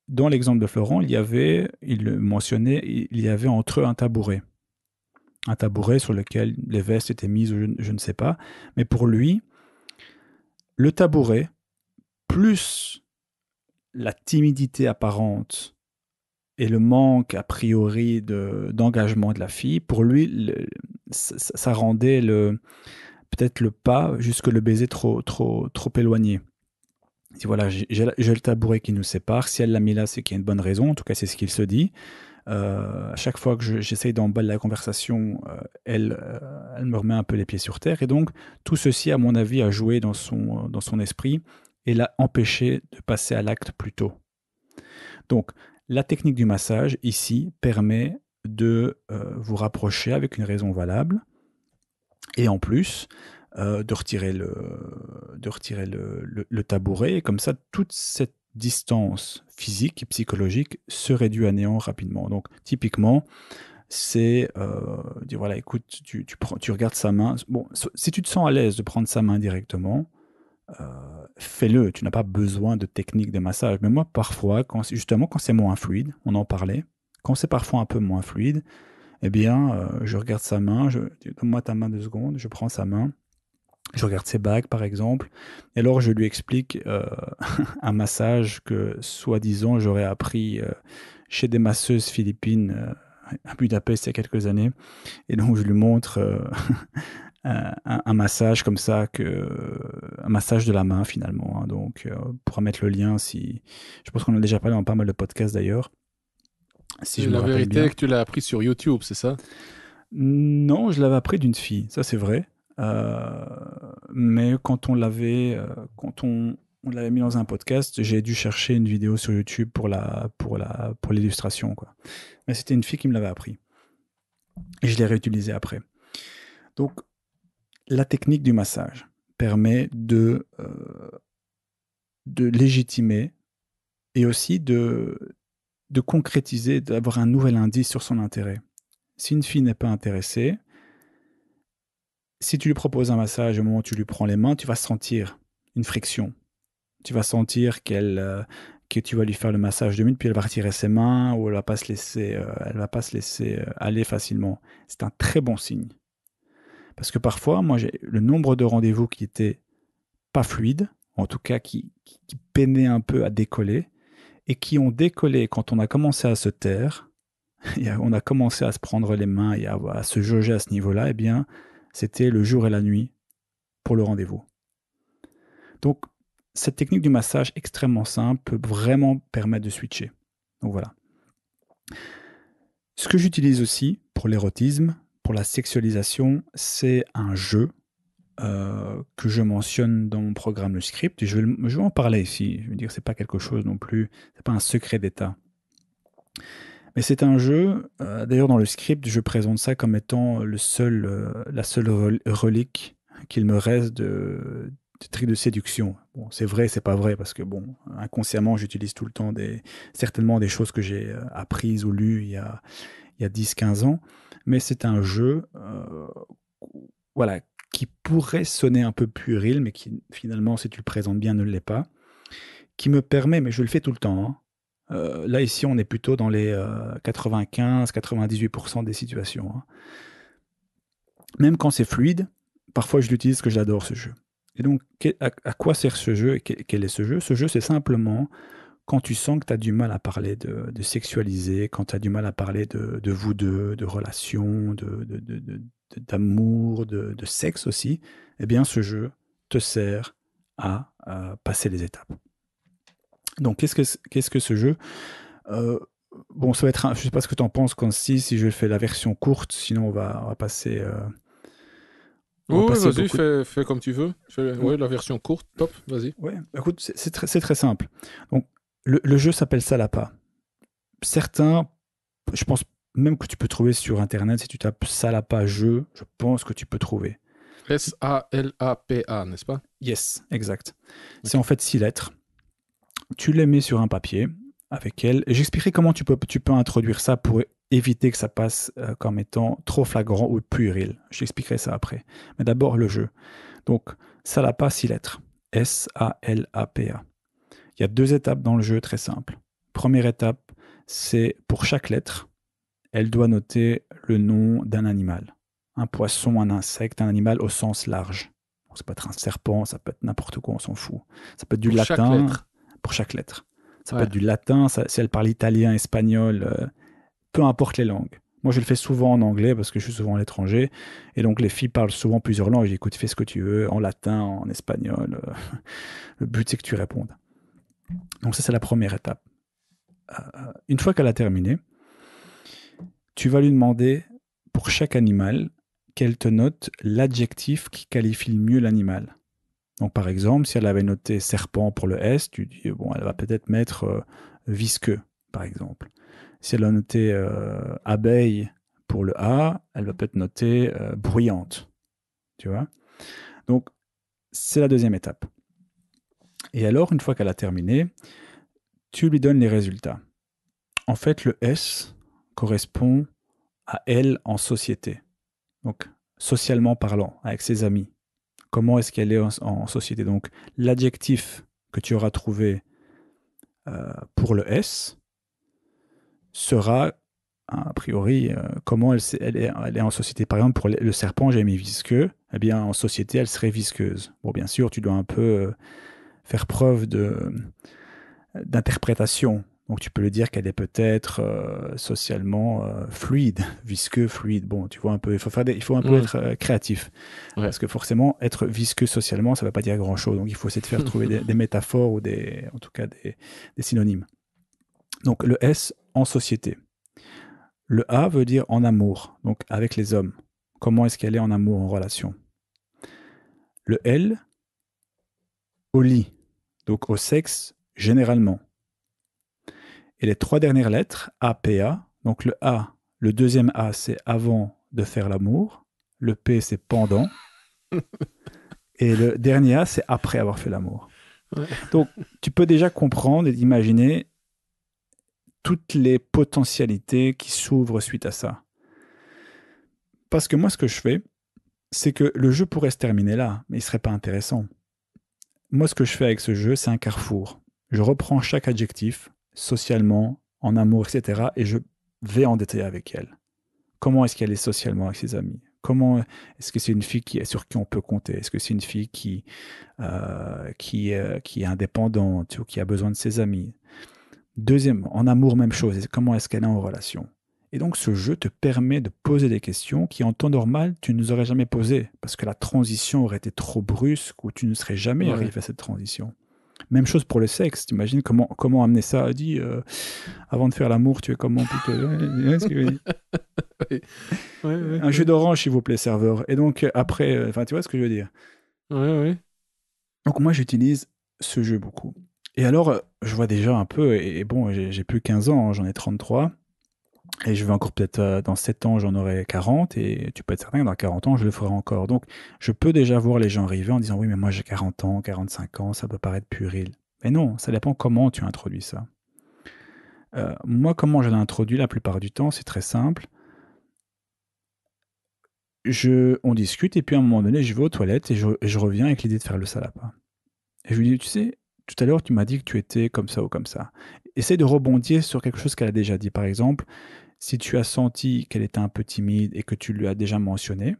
dans l'exemple de Florent, il le mentionnait, il y avait entre eux un tabouret sur lequel les vestes étaient mises, je ne sais pas, mais pour lui, le tabouret, plus la timidité apparente et le manque a priori d'engagement de la fille, pour lui, ça rendait peut-être le pas jusque le baiser trop éloigné. Si voilà, j'ai le tabouret qui nous sépare, si elle l'a mis là, c'est qu'il y a une bonne raison, en tout cas c'est ce qu'il se dit. À chaque fois que j'essaye d'emballer la conversation, elle me remet un peu les pieds sur terre, et donc tout ceci, à mon avis, a joué dans son esprit et l'a empêché de passer à l'acte plus tôt. Donc, la technique du massage, ici, permet de vous rapprocher avec une raison valable, et en plus, de retirer le tabouret, et comme ça, toute cette distance physique et psychologique se réduit à néant rapidement. Donc, typiquement, c'est dire voilà, écoute, tu regardes sa main. Bon, si tu te sens à l'aise de prendre sa main directement, fais-le. Tu n'as pas besoin de technique de massage. Mais moi, parfois, quand c'est moins fluide, on en parlait, quand c'est parfois un peu moins fluide, eh bien, je regarde sa main, donne-moi ta main 2 secondes, je prends sa main, je regarde ses bagues, par exemple, et alors je lui explique un massage que, soi-disant, j'aurais appris chez des masseuses philippines à Budapest il y a quelques années. Et donc, je lui montre un massage comme ça, un massage de la main, finalement. Donc, on pourra mettre le lien je pense qu'on en a déjà parlé dans pas mal de podcasts, d'ailleurs. Si je me rappelle bien. La vérité est que tu l'as appris sur YouTube, c'est ça? Non, je l'avais appris d'une fille, ça c'est vrai. Mais quand on l'avait mis dans un podcast, j'ai dû chercher une vidéo sur YouTube pour l'illustration, quoi. Mais c'était une fille qui me l'avait appris. Et je l'ai réutilisé après. Donc, la technique du massage permet de légitimer et aussi de concrétiser, d'avoir un nouvel indice sur son intérêt. Si une fille n'est pas intéressée, si tu lui proposes un massage, au moment où tu lui prends les mains, tu vas sentir une friction. Tu vas sentir que tu vas lui faire le massage 2 minutes, puis elle va retirer ses mains, ou elle va pas se laisser aller facilement. C'est un très bon signe. Parce que parfois, moi, j'ai le nombre de rendez-vous qui étaient pas fluides, en tout cas qui peinaient un peu à décoller, et qui ont décollé quand on a commencé à se taire, et on a commencé à se prendre les mains et à se jauger à ce niveau-là, eh bien, c'était le jour et la nuit pour le rendez-vous. Donc, cette technique du massage extrêmement simple peut vraiment permettre de switcher. Donc voilà. Ce que j'utilise aussi pour l'érotisme, pour la sexualisation, c'est un jeu que je mentionne dans mon programme Le Script. Et je vais en parler ici. Je veux dire, c'est pas quelque chose non plus, c'est pas un secret d'État. Mais c'est un jeu, d'ailleurs dans le script, je présente ça comme étant la seule relique qu'il me reste de trucs de séduction. Bon, c'est vrai, c'est pas vrai, parce que bon, inconsciemment, j'utilise tout le temps certainement des choses que j'ai apprises ou lues il y a 10-15 ans. Mais c'est un jeu voilà, qui pourrait sonner un peu puéril, mais qui finalement, si tu le présentes bien, ne l'est pas, qui me permet, mais je le fais tout le temps, hein. Là, ici, on est plutôt dans les 95-98% des situations, hein. Même quand c'est fluide, parfois je l'utilise parce que j'adore ce jeu. Et donc, à quoi sert ce jeu et quel est ce jeu? Ce jeu, c'est simplement quand tu sens que tu as du mal à parler de sexualiser, quand tu as du mal à parler de vous deux, de relations, d'amour, de sexe aussi, eh bien, ce jeu te sert à passer les étapes. Donc, qu'est-ce que ce jeu? Bon, ça va être je sais pas ce que tu en penses, si je fais la version courte, sinon on va passer. Oui, vas-y, fais comme tu veux. Ouais, la version courte, top, vas-y. Ouais, écoute, c'est très simple. Donc, le jeu s'appelle Salapa. Certains, je pense même que tu peux trouver sur Internet, si tu tapes Salapa jeu, je pense que tu peux trouver. S-A-L-A-P-A, n'est-ce pas? Yes, exact. Okay. C'est Ok. en fait 6 lettres. Tu les mets sur un papier avec elles. J'expliquerai comment tu peux introduire ça pour éviter que ça passe comme étant trop flagrant ou puéril. J'expliquerai ça après. Mais d'abord, le jeu. Donc, Salapa, 6 lettres. S-A-L-A-P-A. Il y a 2 étapes dans le jeu très simples. Première étape, c'est pour chaque lettre, elle doit noter le nom d'un animal. Un poisson, un insecte, un animal au sens large. Ça peut être un serpent, ça peut être n'importe quoi, on s'en fout. Ça peut être du latin. Pour chaque lettre. Ça peut être du latin, si elle parle italien, espagnol, peu importe les langues. Moi, je le fais souvent en anglais parce que je suis souvent à l'étranger. Et donc, les filles parlent souvent plusieurs langues. Je dis, écoute, fais ce que tu veux, en latin, en espagnol. Le but, c'est que tu répondes. Donc, ça, c'est la première étape. Une fois qu'elle a terminé, tu vas lui demander, pour chaque animal, qu'elle te note l'adjectif qui qualifie le mieux l'animal. Donc, par exemple, si elle avait noté serpent pour le S, tu dis, bon, elle va peut-être mettre visqueux, par exemple. Si elle a noté abeille pour le A, elle va peut-être noter bruyante. Tu vois? Donc, c'est la deuxième étape. Et alors, une fois qu'elle a terminé, tu lui donnes les résultats. En fait, le S correspond à elle en société. Donc, socialement parlant, avec ses amis. Comment est-ce qu'elle est en société? Donc, l'adjectif que tu auras trouvé pour le S sera, a priori, comment elle est en société. Par exemple, pour le serpent, j'ai mis visqueux. Eh bien, en société, elle serait visqueuse. Bon, bien sûr, tu dois un peu faire preuve d'interprétation. Donc, tu peux le dire qu'elle est peut-être socialement fluide, visqueux, fluide. Bon, tu vois un peu, il faut un peu être créatif. Ouais. Parce que forcément, être visqueux socialement, ça ne veut pas dire grand-chose. Donc, il faut essayer de faire trouver des métaphores ou en tout cas des synonymes. Donc, le S, en société. Le A veut dire en amour, donc avec les hommes. Comment est-ce qu'elle est en amour, en relation? Le L, au lit, donc au sexe, généralement. Et les 3 dernières lettres, A, P, A. Donc le A, le deuxième A, c'est avant de faire l'amour. Le P, c'est pendant. Et le dernier A, c'est après avoir fait l'amour. Ouais. Donc, tu peux déjà comprendre et imaginer toutes les potentialités qui s'ouvrent suite à ça. Parce que moi, ce que je fais, c'est que le jeu pourrait se terminer là, mais il ne serait pas intéressant. Moi, ce que je fais avec ce jeu, c'est un carrefour. Je reprends chaque adjectif, socialement, en amour, etc. Et je vais en détail avec elle. Comment est-ce qu'elle est socialement avec ses amis? Comment est-ce que c'est une fille sur qui on peut compter? Est-ce que c'est une fille qui est indépendante ou qui a besoin de ses amis? Deuxième, en amour, même chose. Comment est-ce qu'elle est en relation? Et donc, ce jeu te permet de poser des questions qui, en temps normal, tu ne nous aurais jamais posées parce que la transition aurait été trop brusque ou tu ne serais jamais arrivé à cette transition. Même chose pour le sexe. T'imagines comment amener ça? Dit avant de faire l'amour, tu es comment plutôt? Ce que je veux dire. Oui. Ouais, Un jus d'orange, s'il vous plaît, serveur. Et donc après, enfin, tu vois ce que je veux dire. ouais. Donc moi, j'utilise ce jeu beaucoup. Et alors, je vois déjà un peu, et bon, j'ai plus 15 ans, hein, j'en ai 33. Et je vais encore peut-être, dans 7 ans, j'en aurai 40. Et tu peux être certain que dans 40 ans, je le ferai encore. Donc, je peux déjà voir les gens arriver en disant, oui, mais moi j'ai 40 ans, 45 ans, ça peut paraître puéril. Mais non, ça dépend comment tu introduis ça. Moi, comment je l'introduis la plupart du temps, c'est très simple. On discute et puis à un moment donné, je vais aux toilettes et je reviens avec l'idée de faire le salapa. Et je lui dis, tu sais, tout à l'heure, tu m'as dit que tu étais comme ça ou comme ça. Essaye de rebondir sur quelque chose qu'elle a déjà dit. Par exemple, si tu as senti qu'elle était un peu timide et que tu lui as déjà mentionné,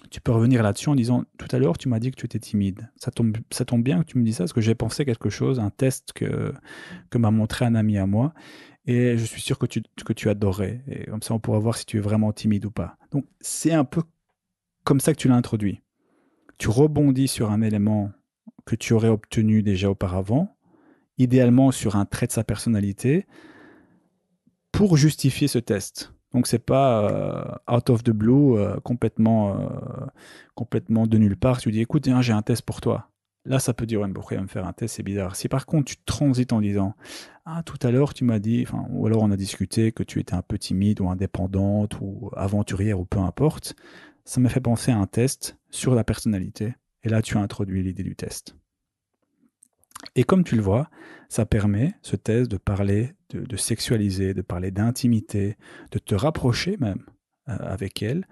tu peux revenir là-dessus en disant, tout à l'heure, tu m'as dit que tu étais timide. Ça tombe bien que tu me dis ça, parce que j'ai pensé quelque chose, un test que m'a montré un ami à moi, et je suis sûr que tu adorais. Et comme ça, on pourra voir si tu es vraiment timide ou pas. Donc, c'est un peu comme ça que tu l'as introduit. Tu rebondis sur un élément que tu aurais obtenu déjà auparavant, idéalement sur un trait de sa personnalité, pour justifier ce test. Donc c'est pas out of the blue, complètement de nulle part. Tu dis, écoute, hein, j'ai un test pour toi. Là, ça peut dire, ouais, pourquoi il va me faire un test, c'est bizarre. Si par contre tu transites en disant, ah, tout à l'heure tu m'as dit, ou alors on a discuté que tu étais un peu timide ou indépendante ou aventurière ou peu importe, ça m'a fait penser à un test sur la personnalité. Et là, tu as introduit l'idée du test. Et comme tu le vois, ça permet, ce test, de parler de sexualiser, de parler d'intimité, de te rapprocher même avec elle.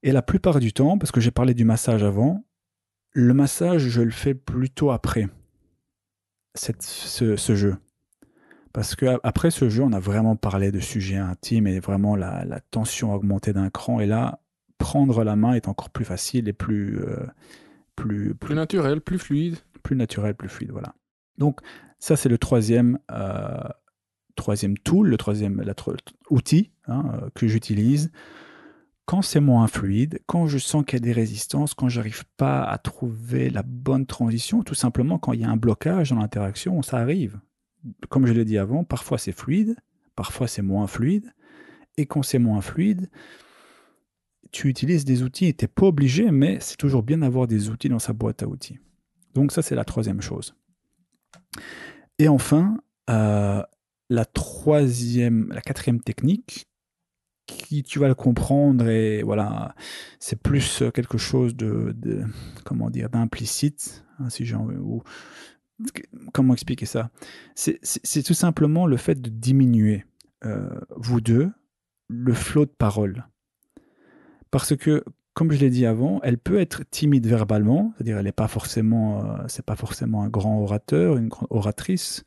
Et la plupart du temps, parce que j'ai parlé du massage avant, le massage, je le fais plutôt après ce jeu. Parce qu'après ce jeu, on a vraiment parlé de sujets intimes et vraiment la tension a augmenté d'un cran. Et là, prendre la main est encore plus facile et plus naturel, plus fluide. Plus naturel, plus fluide, voilà. Donc, ça, c'est le troisième tool, le troisième outil que j'utilise. Quand c'est moins fluide, quand je sens qu'il y a des résistances, quand j'arrive pas à trouver la bonne transition, tout simplement quand il y a un blocage dans l'interaction, ça arrive. Comme je l'ai dit avant, parfois c'est fluide, parfois c'est moins fluide. Et quand c'est moins fluide, tu utilises des outils et tu n'es pas obligé, mais c'est toujours bien d'avoir des outils dans sa boîte à outils. Donc ça, c'est la troisième chose. Et enfin, la quatrième technique, qui tu vas le comprendre, et voilà, c'est plus quelque chose comment dire, d'implicite, hein, si j'ai envie, ou comment expliquer ça? C'est tout simplement le fait de diminuer, vous deux, le flot de parole. Parce que, comme je l'ai dit avant, elle peut être timide verbalement, c'est-à-dire elle n'est pas forcément, c'est pas forcément un grand orateur, une grande oratrice,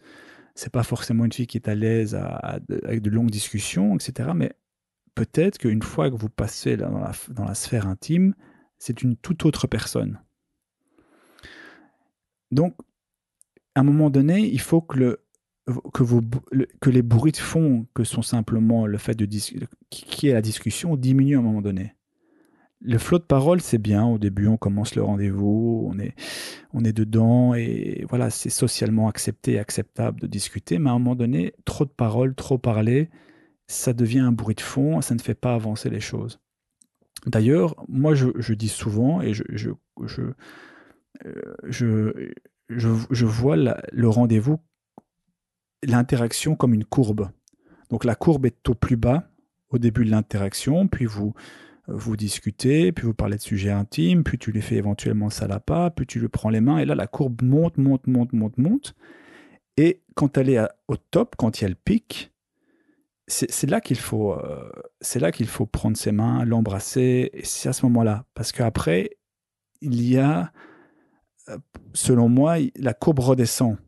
c'est pas forcément une fille qui est à l'aise avec de longues discussions, etc. Mais peut-être qu'une fois que vous passez dans la sphère intime, c'est une toute autre personne. Donc, à un moment donné, il faut que les bruits de fond que sont simplement le fait qui est la discussion diminuent à un moment donné. Le flot de parole, c'est bien. Au début, on commence le rendez-vous, on est dedans et voilà, c'est socialement accepté et acceptable de discuter. Mais à un moment donné, trop de paroles, trop parler, ça devient un bruit de fond, ça ne fait pas avancer les choses. D'ailleurs, moi, je dis souvent et je vois le rendez-vous, l'interaction comme une courbe. Donc la courbe est au plus bas au début de l'interaction, puis vous discutez, puis vous parlez de sujets intimes, puis tu lui fais éventuellement salapa, puis tu lui prends les mains, et là la courbe monte. Et quand elle est au top, quand il y a le pic, c'est là qu'il faut prendre ses mains, l'embrasser, et c'est à ce moment-là. Parce qu'après, il y a, selon moi, la courbe redescend.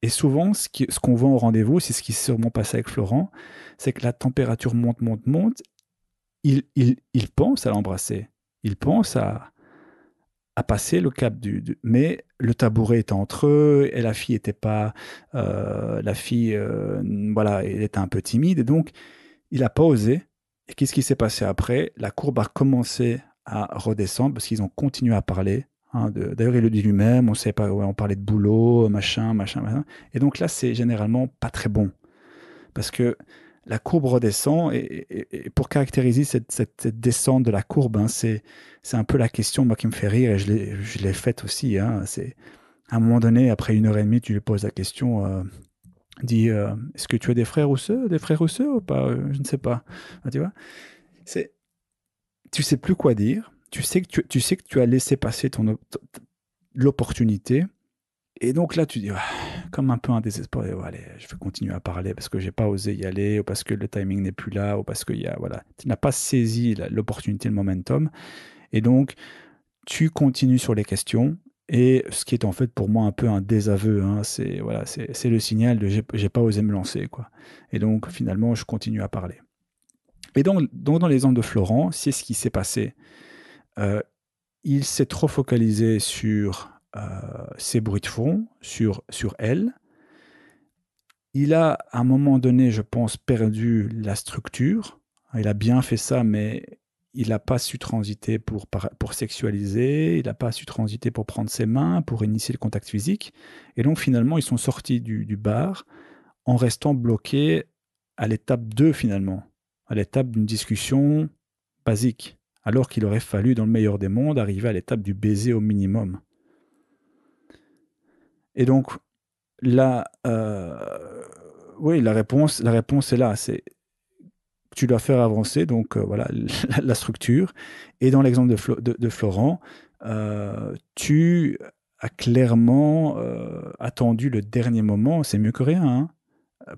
Et souvent, ce qu'on voit au rendez-vous, c'est ce qui s'est sûrement passé avec Florent, c'est que la température monte. Il pense à l'embrasser. Il pense à passer le cap mais le tabouret était entre eux et la fille était pas voilà, elle était un peu timide et donc il a pas osé. Et qu'est-ce qui s'est passé après? La courbe a commencé à redescendre parce qu'ils ont continué à parler, hein, d'ailleurs, il le dit lui-même, on sait pas, ouais, on parlait de boulot, machin. Et donc là, c'est généralement pas très bon. Parce que la courbe redescend, et pour caractériser cette descente de la courbe, hein, c'est un peu la question moi, qui me fait rire, et je l'ai faite aussi. Hein, c'est, à un moment donné, après 1 heure et demie, tu lui poses la question, dis, est-ce que tu as des frères ou sœurs ou pas? Je ne sais pas. Ah, tu vois, tu sais plus quoi dire, tu sais que tu as laissé passer l'opportunité, et donc là, tu dis, ah, comme un peu un désespoir, oh, allez, je vais continuer à parler parce que j'ai pas osé y aller, ou parce que le timing n'est plus là, ou parce que voilà, tu n'as pas saisi l'opportunité, le momentum, et donc tu continues sur les questions. Et ce qui est en fait pour moi un peu un désaveu, hein, c'est voilà, c'est le signal de j'ai pas osé me lancer, quoi. Et donc finalement, je continue à parler. Et donc dans l'exemple de Florent, c'est ce qui s'est passé. Euh, il s'est trop focalisé sur ses bruits de fond, sur elle. Il a, à un moment donné, je pense, perdu la structure. Il a bien fait ça, mais il n'a pas su transiter pour sexualiser, il n'a pas su transiter pour prendre ses mains, pour initier le contact physique. Et donc, finalement, ils sont sortis du bar en restant bloqués à l'étape 2, finalement, à l'étape d'une discussion basique, alors qu'il aurait fallu, dans le meilleur des mondes, arriver à l'étape du baiser au minimum. Et donc, là, oui, la réponse est là. C'est tu dois faire avancer donc voilà la structure. Et dans l'exemple de Florent, tu as clairement attendu le dernier moment. C'est mieux que rien, hein,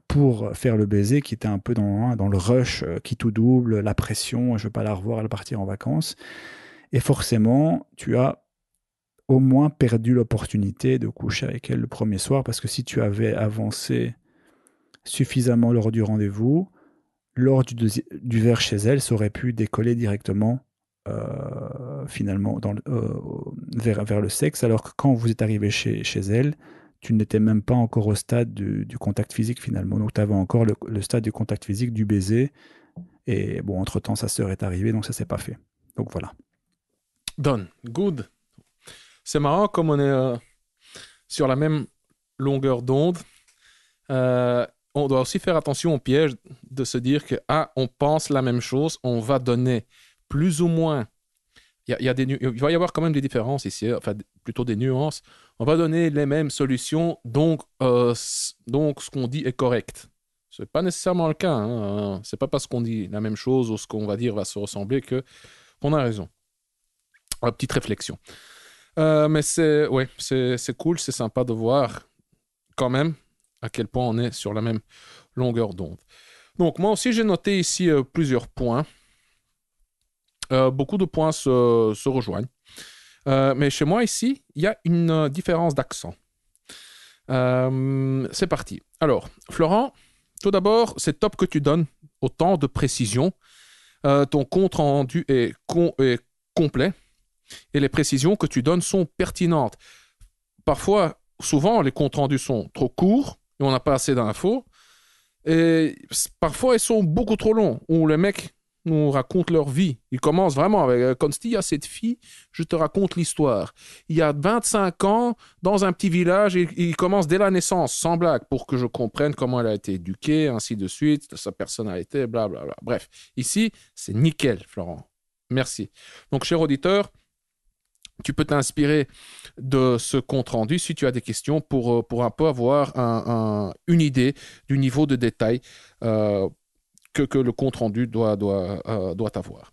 pour faire le baiser qui était un peu dans le rush, qui tout double, la pression. Je veux pas la revoir, elle partir en vacances. Et forcément, tu as au moins perdu l'opportunité de coucher avec elle le premier soir, parce que si tu avais avancé suffisamment lors du rendez-vous, lors du verre chez elle, ça aurait pu décoller directement finalement vers le sexe, alors que quand vous êtes arrivé chez elle, tu n'étais même pas encore au stade du contact physique finalement. Donc tu avais encore le stade du contact physique, du baiser, et bon, entre-temps, sa sœur est arrivée, donc ça s'est pas fait. Donc voilà. Done. Good. C'est marrant comme on est sur la même longueur d'onde. On doit aussi faire attention au piège de se dire que on pense la même chose, on va donner plus ou moins. Il va y avoir quand même des différences ici, enfin plutôt des nuances. On va donner les mêmes solutions, donc ce qu'on dit est correct. Ce n'est pas nécessairement le cas. Hein. C'est pas parce qu'on dit la même chose ou ce qu'on va dire va se ressembler qu'on a raison. Petite réflexion. Mais c'est cool, c'est sympa de voir quand même à quel point on est sur la même longueur d'onde. Donc moi aussi j'ai noté ici plusieurs points. Beaucoup de points se rejoignent. Mais chez moi ici, il y a une différence d'accent. C'est parti. Alors, Florent, tout d'abord, c'est top que tu donnes autant de précision. Ton compte rendu est complet. Et les précisions que tu donnes sont pertinentes. Parfois, souvent, les comptes rendus sont trop courts et on n'a pas assez d'infos. Et parfois, ils sont beaucoup trop longs, où les mecs nous racontent leur vie. Ils commencent vraiment avec « Consti, il y a cette fille, je te raconte l'histoire. Il y a 25 ans, dans un petit village, et il commence dès la naissance, sans blague, pour que je comprenne comment elle a été éduquée, ainsi de suite, sa personnalité, blablabla. Bref, ici, c'est nickel, Florent. Merci. Donc, cher auditeur, tu peux t'inspirer de ce compte-rendu si tu as des questions pour un peu avoir une idée du niveau de détail que le compte-rendu doit avoir.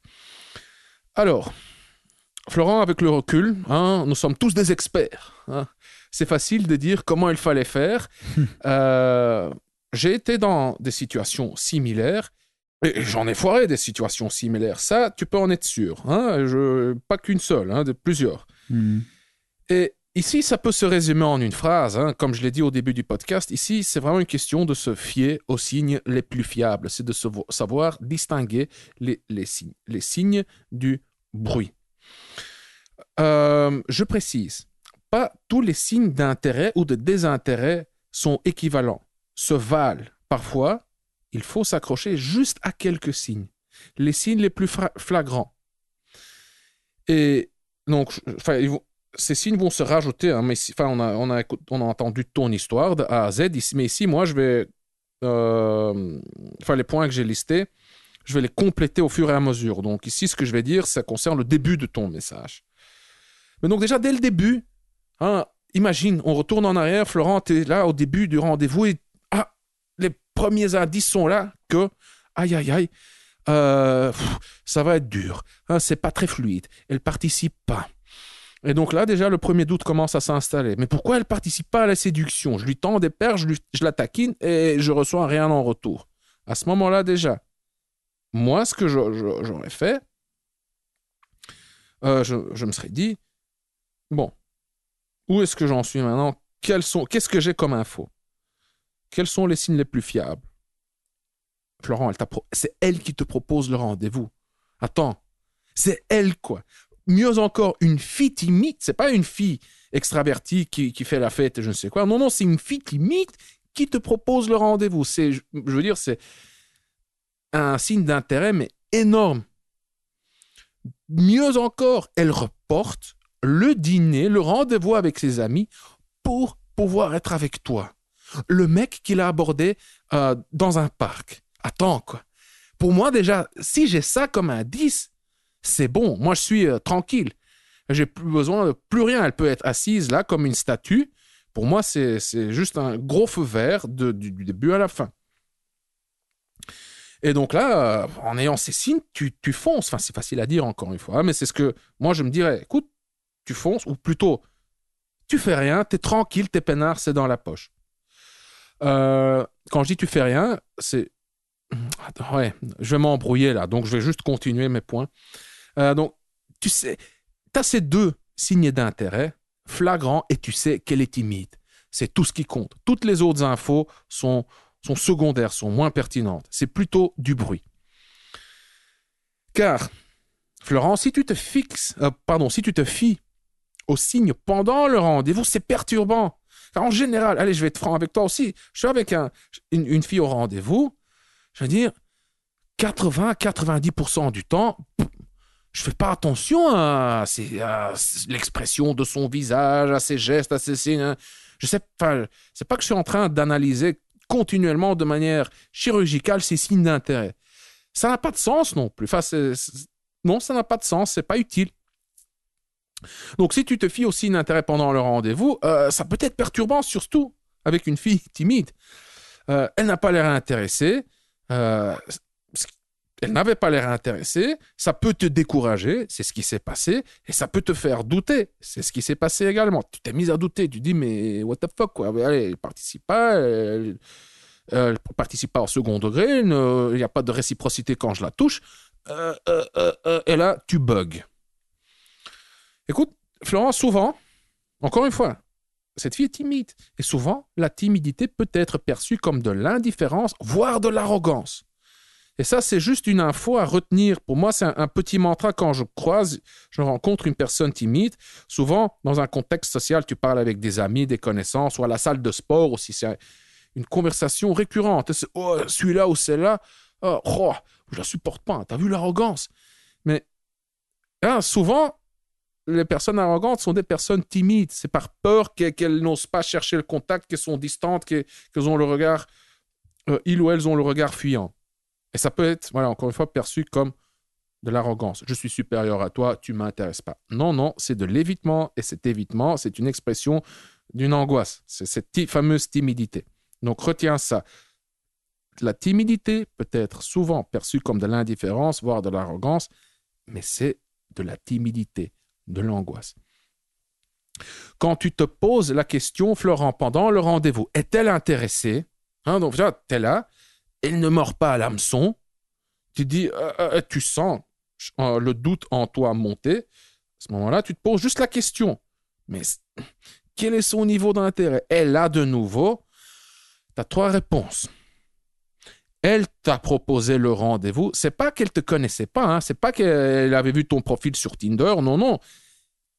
Alors, Florent, avec le recul, hein, nous sommes tous des experts. Hein. C'est facile de dire comment il fallait faire. J'ai été dans des situations similaires. Et j'en ai foiré des situations similaires. Ça, tu peux en être sûr. Hein? Pas qu'une seule, hein, de plusieurs. Mmh. Et ici, ça peut se résumer en une phrase. Hein? Comme je l'ai dit au début du podcast, ici, c'est vraiment une question de se fier aux signes les plus fiables. C'est de savoir distinguer les signes du bruit. Je précise, pas tous les signes d'intérêt ou de désintérêt sont équivalents, se valent. Parfois, il faut s'accrocher juste à quelques signes, les signes les plus flagrants. Et donc, ces signes vont se rajouter. Hein, mais on a entendu ton histoire de A à Z. Ici, mais ici, moi, je vais... les points que j'ai listés, je vais les compléter au fur et à mesure. Donc ici, ce que je vais dire, ça concerne le début de ton message. Mais donc déjà, dès le début, hein, imagine, on retourne en arrière, Florent, tu es là au début du rendez-vous et les premiers indices sont là que, aïe, aïe, aïe, ça va être dur, hein, c'est pas très fluide, elle participe pas. Et donc là, déjà, le premier doute commence à s'installer. Mais pourquoi elle participe pas à la séduction? Je lui tends des perches, je la taquine et je reçois rien en retour. À ce moment-là, déjà, moi, ce que j'aurais fait, je me serais dit, bon, où est-ce que j'en suis maintenant? Qu'est-ce que j'ai comme info? Quels sont les signes les plus fiables? Florent, c'est elle qui te propose le rendez-vous. Attends, c'est elle, quoi. Mieux encore, une fille timide, c'est pas une fille extravertie qui fait la fête et je ne sais quoi. Non, c'est une fille timide qui te propose le rendez-vous. Je veux dire, c'est un signe d'intérêt, mais énorme. Mieux encore, elle reporte le dîner, le rendez-vous avec ses amis pour pouvoir être avec toi. Le mec qu'il a abordé dans un parc. Attends, quoi. Pour moi, déjà, si j'ai ça comme indice, c'est bon. Moi, je suis tranquille. J'ai plus besoin de plus rien. Elle peut être assise là comme une statue. Pour moi, c'est juste un gros feu vert du début à la fin. Et donc là, en ayant ces signes, tu fonces. Enfin, c'est facile à dire encore une fois, mais c'est ce que moi, je me dirais. Écoute, tu fonces, ou plutôt, tu fais rien, t'es tranquille, t'es peinard, c'est dans la poche. Quand je dis tu fais rien, c'est... Attends, ouais, je vais m'embrouiller là, donc je vais juste continuer mes points. Donc, tu sais, tu as ces deux signes d'intérêt flagrants et tu sais qu'elle est timide. C'est tout ce qui compte. Toutes les autres infos sont secondaires, sont moins pertinentes. C'est plutôt du bruit. Car, Florent, si tu te fies aux signes pendant le rendez-vous, c'est perturbant. Car en général, allez, je vais être franc avec toi aussi, je suis avec une fille au rendez-vous, je veux dire, 80-90% du temps, je fais pas attention à l'expression de son visage, à ses gestes, à ses signes. C'est pas que je suis en train d'analyser continuellement de manière chirurgicale ces signes d'intérêt. Ça n'a pas de sens non plus. Non, ça n'a pas de sens, c'est pas utile. Donc, si tu te fies aux signes d'intérêt pendant le rendez-vous, ça peut être perturbant, surtout avec une fille timide. Elle n'a pas l'air intéressée. Elle n'avait pas l'air intéressée, ça peut te décourager, c'est ce qui s'est passé, et ça peut te faire douter, c'est ce qui s'est passé également. Tu t'es mis à douter, tu dis, mais what the fuck, quoi. Allez, elle participe pas, elle participe pas au second degré, il n'y a pas de réciprocité quand je la touche, et là, tu bugs. Écoute, Florent, souvent, encore une fois, cette fille est timide, et souvent, la timidité peut être perçue comme de l'indifférence, voire de l'arrogance. Et ça, c'est juste une info à retenir. Pour moi, c'est un petit mantra quand je rencontre une personne timide. Souvent, dans un contexte social, tu parles avec des amis, des connaissances, ou à la salle de sport aussi. C'est une conversation récurrente. C'est, oh, celui-là ou celle-là, oh, je la supporte pas. T'as vu l'arrogance? Mais hein, souvent, les personnes arrogantes sont des personnes timides. C'est par peur qu'elles n'osent pas chercher le contact, qu'elles sont distantes, qu'elles ont le regard, ils ou elles ont le regard fuyant. Et ça peut être, voilà, encore une fois, perçu comme de l'arrogance. Je suis supérieur à toi, tu ne m'intéresses pas. Non, c'est de l'évitement. Et cet évitement, c'est une expression d'une angoisse. C'est cette fameuse timidité. Donc, retiens ça. La timidité peut être souvent perçue comme de l'indifférence, voire de l'arrogance, mais c'est de la timidité, de l'angoisse. Quand tu te poses la question, Florent, pendant le rendez-vous, est-elle intéressée? Donc, déjà, t'es là. Elle ne mord pas à l'hameçon. Tu dis, tu sens le doute en toi monter. À ce moment-là, tu te poses juste la question. Mais quel est son niveau d'intérêt? Elle a de nouveau, tu as 3 réponses. Elle t'a proposé le rendez-vous. C'est pas qu'elle te connaissait pas. Hein. C'est pas qu'elle avait vu ton profil sur Tinder. Non.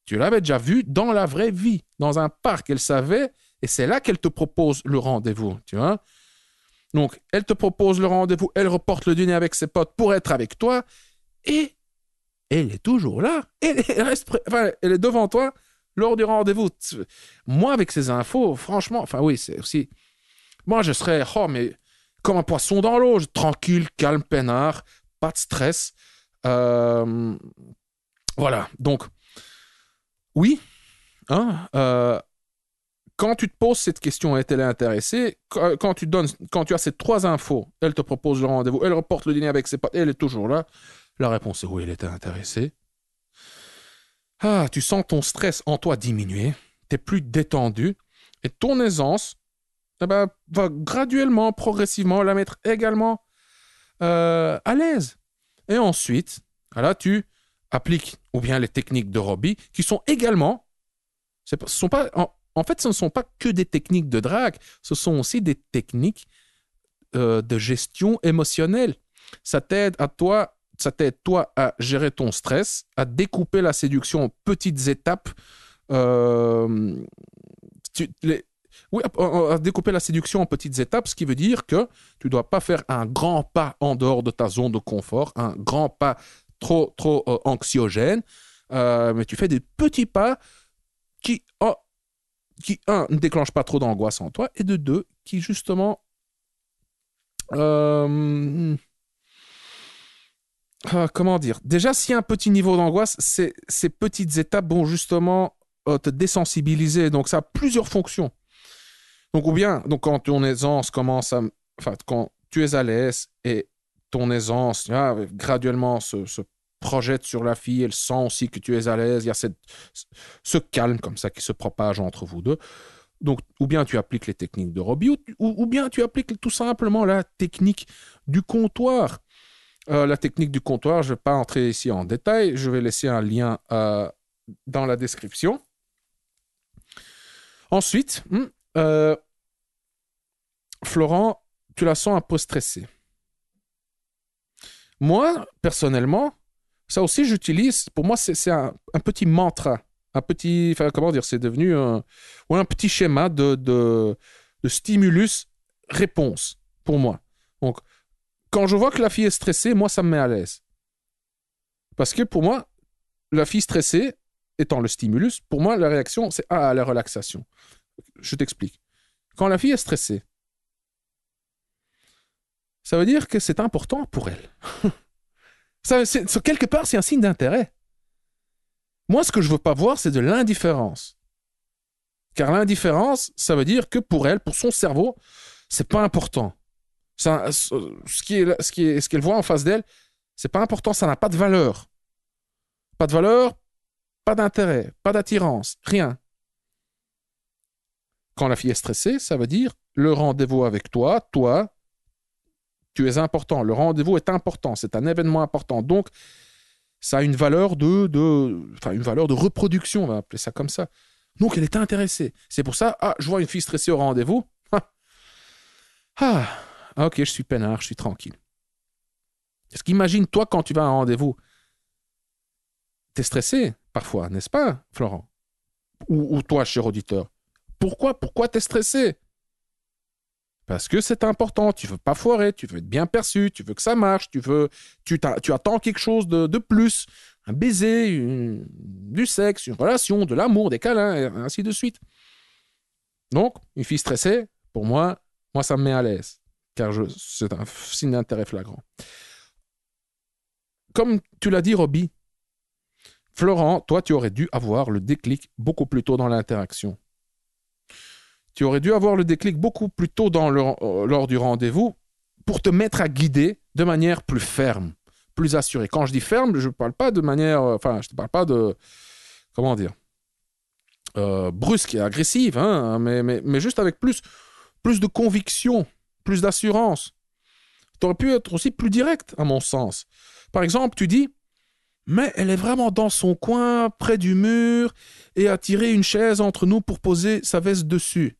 Tu l'avais déjà vu dans la vraie vie, dans un parc. Elle savait, et c'est là qu'elle te propose le rendez-vous. Tu vois? Donc, elle te propose le rendez-vous, elle reporte le dîner avec ses potes pour être avec toi, et elle est toujours là. Elle est devant toi, lors du rendez-vous. Moi, avec ces infos, franchement, enfin oui, c'est aussi... Moi, je serais, mais comme un poisson dans l'eau, tranquille, calme, peinard, pas de stress. Voilà, donc, oui, hein, quand tu te poses cette question, est-elle intéressée? Quand tu as ces 3 infos, elle te propose le rendez-vous, elle reporte le dîner avec ses potes, elle est toujours là. La réponse est oui, elle était intéressée. Tu sens ton stress en toi diminuer, tu es plus détendu, et ton aisance va graduellement, progressivement la mettre également à l'aise. Et ensuite, là, tu appliques ou bien les techniques de Robbie qui sont également, en fait, ce ne sont pas que des techniques de drague, ce sont aussi des techniques de gestion émotionnelle. Ça t'aide toi à gérer ton stress, à découper la séduction en petites étapes. À découper la séduction en petites étapes, ce qui veut dire que tu ne dois pas faire un grand pas en dehors de ta zone de confort, un grand pas trop anxiogène, mais tu fais des petits pas qui, un, ne déclenchent pas trop d'angoisse en toi, et de 2, qui justement... comment dire? Déjà, s'il y a un petit niveau d'angoisse, ces petites étapes vont justement te désensibiliser. Donc, ça a plusieurs fonctions. Donc, quand ton aisance commence à... Enfin, quand tu es à l'aise et ton aisance graduellement se projette sur la fille, elle sent aussi que tu es à l'aise, il y a ce calme comme ça qui se propage entre vous deux. Donc, ou bien tu appliques les techniques de Robbie, ou bien tu appliques tout simplement la technique du comptoir. La technique du comptoir, je ne vais pas entrer ici en détail, je vais laisser un lien dans la description. Ensuite, Florent, tu la sens un peu stressée. Moi, personnellement, ça aussi j'utilise, pour moi c'est un petit mantra, un petit, enfin comment dire, c'est devenu un petit schéma de stimulus-réponse pour moi. Donc, quand je vois que la fille est stressée, moi ça me met à l'aise. Parce que pour moi, la fille stressée étant le stimulus, pour moi la réaction c'est la relaxation. Je t'explique. Quand la fille est stressée, ça veut dire que c'est important pour elle. Quelque part, c'est un signe d'intérêt. Moi, ce que je ne veux pas voir, c'est de l'indifférence. Car l'indifférence, ça veut dire que pour elle, pour son cerveau, c'est pas important. Ce qu'elle voit en face d'elle, c'est pas important, ça n'a pas de valeur. Pas de valeur, pas d'intérêt, pas d'attirance, rien. Quand la fille est stressée, ça veut dire le rendez-vous avec toi, tu es important. Le rendez-vous est important. C'est un événement important. Donc, ça a une valeur une valeur de reproduction, on va appeler ça comme ça. Donc, elle est intéressée. C'est pour ça, je vois une fille stressée au rendez-vous. Ok, je suis peinard, je suis tranquille. Est-ce qu'imagine, toi, quand tu vas à un rendez-vous, t'es stressé, parfois, n'est-ce pas, Florent? Ou toi, cher auditeur. Pourquoi t'es stressé? Parce que c'est important, tu veux pas foirer, tu veux être bien perçu, tu veux que ça marche, tu attends quelque chose de plus, un baiser, du sexe, une relation, de l'amour, des câlins, et ainsi de suite. Donc, une fille stressée, pour moi, ça me met à l'aise, car c'est un signe d'intérêt flagrant. Comme tu l'as dit, Robbie, Florent, toi, tu aurais dû avoir le déclic beaucoup plus tôt dans l'interaction. Tu aurais dû avoir le déclic beaucoup plus tôt lors du rendez-vous pour te mettre à guider de manière plus ferme, plus assurée. Quand je dis ferme, je ne parle pas de manière... je ne te parle pas de... Comment dire brusque et agressive, hein, mais juste avec plus de conviction, plus d'assurance. Tu aurais pu être aussi plus direct, à mon sens. Par exemple, tu dis... Mais elle est vraiment dans son coin, près du mur, et a tiré une chaise entre nous pour poser sa veste dessus.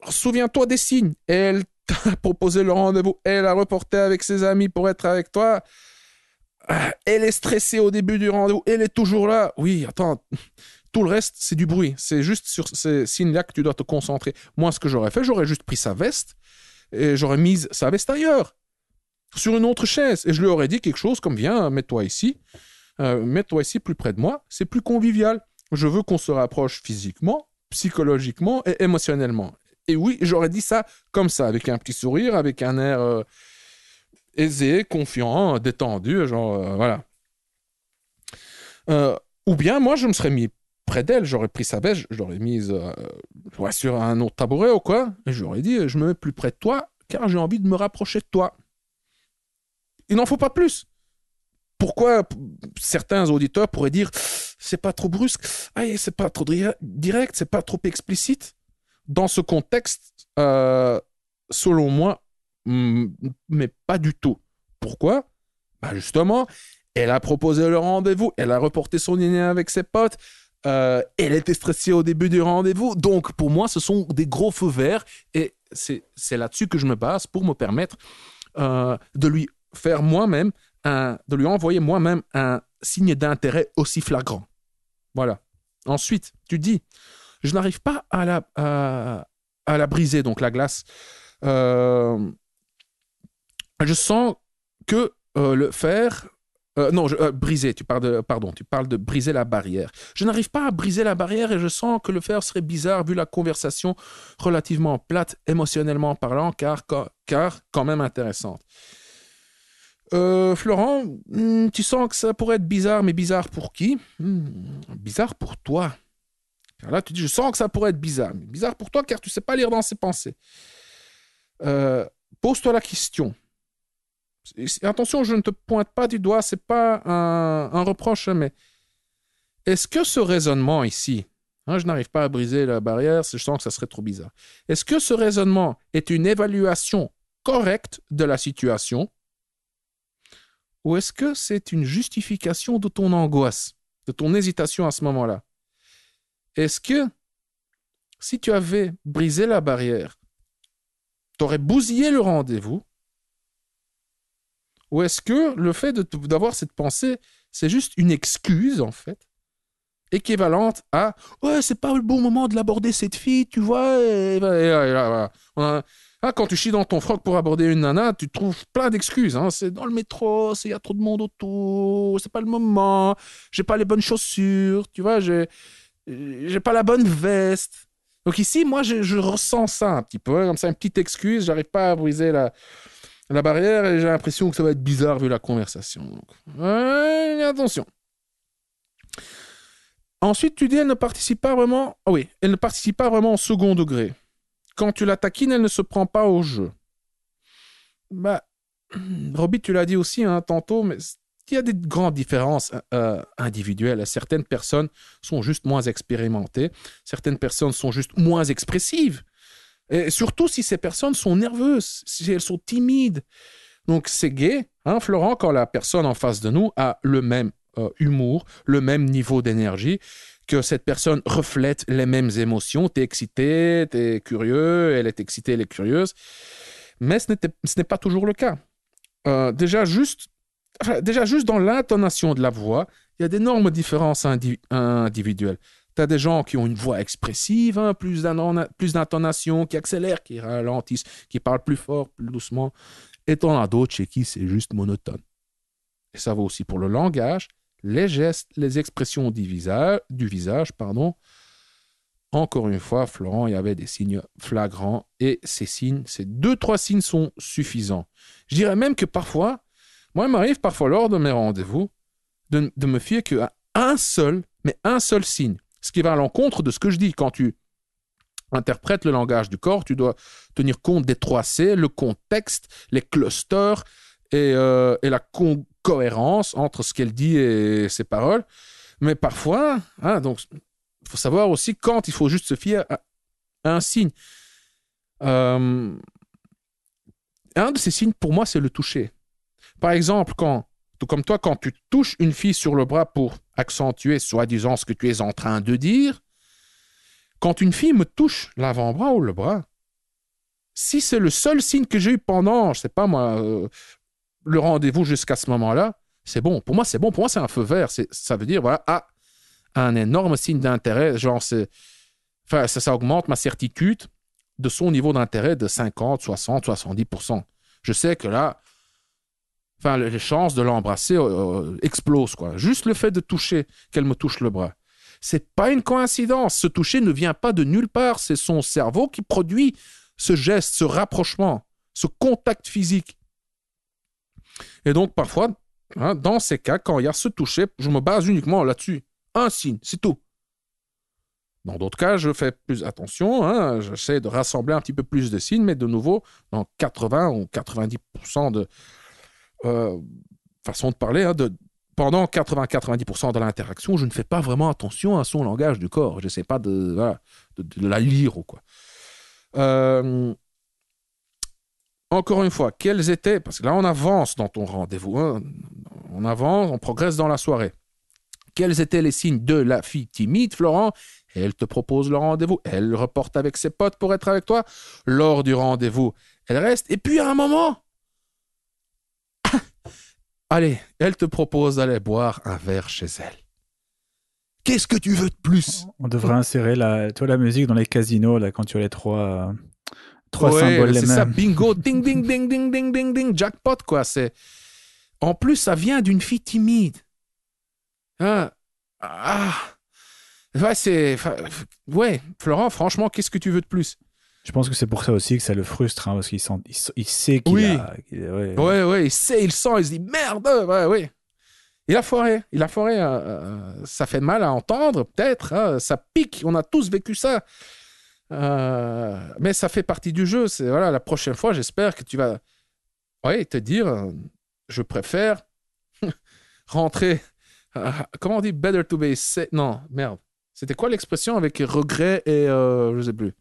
Souviens-toi des signes. Elle t'a proposé le rendez-vous. Elle a reporté avec ses amis pour être avec toi. Elle est stressée au début du rendez-vous. Elle est toujours là. Oui, attends. Tout le reste, c'est du bruit. C'est juste sur ces signes-là que tu dois te concentrer. Moi, ce que j'aurais fait, j'aurais juste pris sa veste et j'aurais mis sa veste ailleurs, sur une autre chaise. Et je lui aurais dit quelque chose comme, viens, mets-toi ici. mets-toi ici plus près de moi, c'est plus convivial. Je veux qu'on se rapproche physiquement, psychologiquement et émotionnellement. Et oui, j'aurais dit ça comme ça, avec un petit sourire, avec un air aisé, confiant, détendu, genre, voilà. Ou bien, moi, je me serais mis près d'elle, j'aurais pris sa veste, je l'aurais mise sur un autre tabouret ou quoi, et j'aurais dit, je me mets plus près de toi, car j'ai envie de me rapprocher de toi. Il n'en faut pas plus. Pourquoi certains auditeurs pourraient dire, c'est pas trop brusque, c'est pas trop direct, c'est pas trop explicite. Dans ce contexte, selon moi, mais pas du tout. Pourquoi? Justement, elle a proposé le rendez-vous, elle a reporté son dîner avec ses potes, elle était stressée au début du rendez-vous, donc pour moi, ce sont des gros feux verts, et c'est là-dessus que je me base pour me permettre de lui faire moi-même, de lui envoyer moi-même un signe d'intérêt aussi flagrant. Voilà. Ensuite, tu dis, je n'arrive pas à la briser, donc la glace. Je sens que le fer... briser, tu parles de briser la barrière. Je n'arrive pas à briser la barrière et je sens que le fer serait bizarre vu la conversation relativement plate, émotionnellement parlant, car quand même intéressante. Florent, tu sens que ça pourrait être bizarre, mais bizarre pour qui? Bizarre pour toi. Car là, tu dis, je sens que ça pourrait être bizarre. Mais bizarre pour toi, car tu ne sais pas lire dans ses pensées. Pose-toi la question. Attention, je ne te pointe pas du doigt, ce n'est pas un reproche, mais est-ce que ce raisonnement ici, je n'arrive pas à briser la barrière, je sens que ça serait trop bizarre. Est-ce que ce raisonnement est une évaluation correcte de la situation? Ou est-ce que c'est une justification de ton angoisse, de ton hésitation à ce moment-là? Est-ce que si tu avais brisé la barrière, tu aurais bousillé le rendez-vous? Ou est-ce que le fait d'avoir cette pensée, c'est juste une excuse, en fait, équivalente à « Ouais, c'est pas le bon moment de l'aborder, cette fille, tu vois. » Quand tu chies dans ton froc pour aborder une nana, tu trouves plein d'excuses. C'est dans le métro, il y a trop de monde autour, c'est pas le moment, j'ai pas les bonnes chaussures, tu vois, j'ai pas la bonne veste. Donc ici, moi, je ressens ça un petit peu, comme ça, une petite excuse, j'arrive pas à briser la barrière et j'ai l'impression que ça va être bizarre vu la conversation. Donc, attention. Ensuite, tu dis, elle ne participe pas vraiment... elle ne participe pas vraiment au second degré. Quand tu la taquines, elle ne se prend pas au jeu. Roby, tu l'as dit aussi tantôt, mais il y a des grandes différences individuelles. Certaines personnes sont juste moins expérimentées. Certaines personnes sont juste moins expressives. Et surtout si ces personnes sont nerveuses, si elles sont timides. Donc c'est gai, Florent, quand la personne en face de nous a le même humour, le même niveau d'énergie, que cette personne reflète les mêmes émotions. T'es excité, t'es curieux, elle est excitée, elle est curieuse. Mais ce n'est pas toujours le cas. Déjà juste dans l'intonation de la voix, il y a d'énormes différences individuelles. Tu as des gens qui ont une voix expressive, plus d'intonation, qui accélèrent, qui ralentissent, qui parlent plus fort, plus doucement. Et tu en as d'autres chez qui c'est juste monotone. Et ça vaut aussi pour le langage, les gestes, les expressions du visage. Encore une fois, Florent, il y avait des signes flagrants et ces 2-3 signes sont suffisants. Je dirais même que parfois, moi, il m'arrive parfois lors de mes rendez-vous de me fier qu'à un seul signe. Ce qui va à l'encontre de ce que je dis. Quand tu interprètes le langage du corps, tu dois tenir compte des 3 C, le contexte, les clusters et la cohérence entre ce qu'elle dit et ses paroles. Mais parfois, donc, il faut savoir aussi quand il faut juste se fier à un signe. Un de ces signes, pour moi, c'est le toucher. Par exemple, comme toi, quand tu touches une fille sur le bras pour accentuer soi-disant ce que tu es en train de dire, quand une fille me touche l'avant-bras ou le bras, si c'est le seul signe que j'ai eu pendant, je sais pas moi, le rendez-vous jusqu'à ce moment-là, c'est bon. Pour moi, c'est bon. Pour moi, c'est un feu vert. Ça veut dire, voilà, un énorme signe d'intérêt. Genre, ça augmente ma certitude de son niveau d'intérêt de 50, 60, 70%. Je sais que là, Enfin, les chances de l'embrasser explosent, quoi. Juste le fait de toucher, qu'elle me touche le bras. C'est pas une coïncidence. Ce toucher ne vient pas de nulle part. C'est son cerveau qui produit ce geste, ce rapprochement, ce contact physique. Et donc, parfois, dans ces cas, quand il y a ce toucher, je me base uniquement là-dessus. Un signe, c'est tout. Dans d'autres cas, je fais plus attention. J'essaie de rassembler un petit peu plus de signes, mais de nouveau, dans 80 ou 90% de façon de parler, pendant 80-90% de l'interaction, je ne fais pas vraiment attention à son langage du corps. Je n'essaie pas de la lire ou quoi. Encore une fois, quels étaient... Parce que là, on avance dans ton rendez-vous. On avance, on progresse dans la soirée. Quels étaient les signes de la fille timide, Florent? Elle te propose le rendez-vous. Elle reporte avec ses potes pour être avec toi. Lors du rendez-vous, elle reste. Et puis, à un moment... Allez, elle te propose d'aller boire un verre chez elle. Qu'est-ce que tu veux de plus? On devrait insérer la musique dans les casinos, là, quand tu as les trois symboles les mêmes. C'est ça, bingo, ding, ding, ding, ding, ding, ding, ding, jackpot, quoi. En plus, ça vient d'une fille timide. Ouais, Florent, franchement, qu'est-ce que tu veux de plus? Je pense que c'est pour ça aussi que ça le frustre, parce qu'il sait qu'il a... Ouais, il sait, il sent, il se dit merde, ouais. Il a foiré. Ça fait mal à entendre, peut-être, ça pique, on a tous vécu ça. Mais ça fait partie du jeu. La prochaine fois, j'espère que tu vas te dire je préfère rentrer. Comment on dit better to be safe? Non, merde. C'était quoi l'expression avec regret et je sais plus.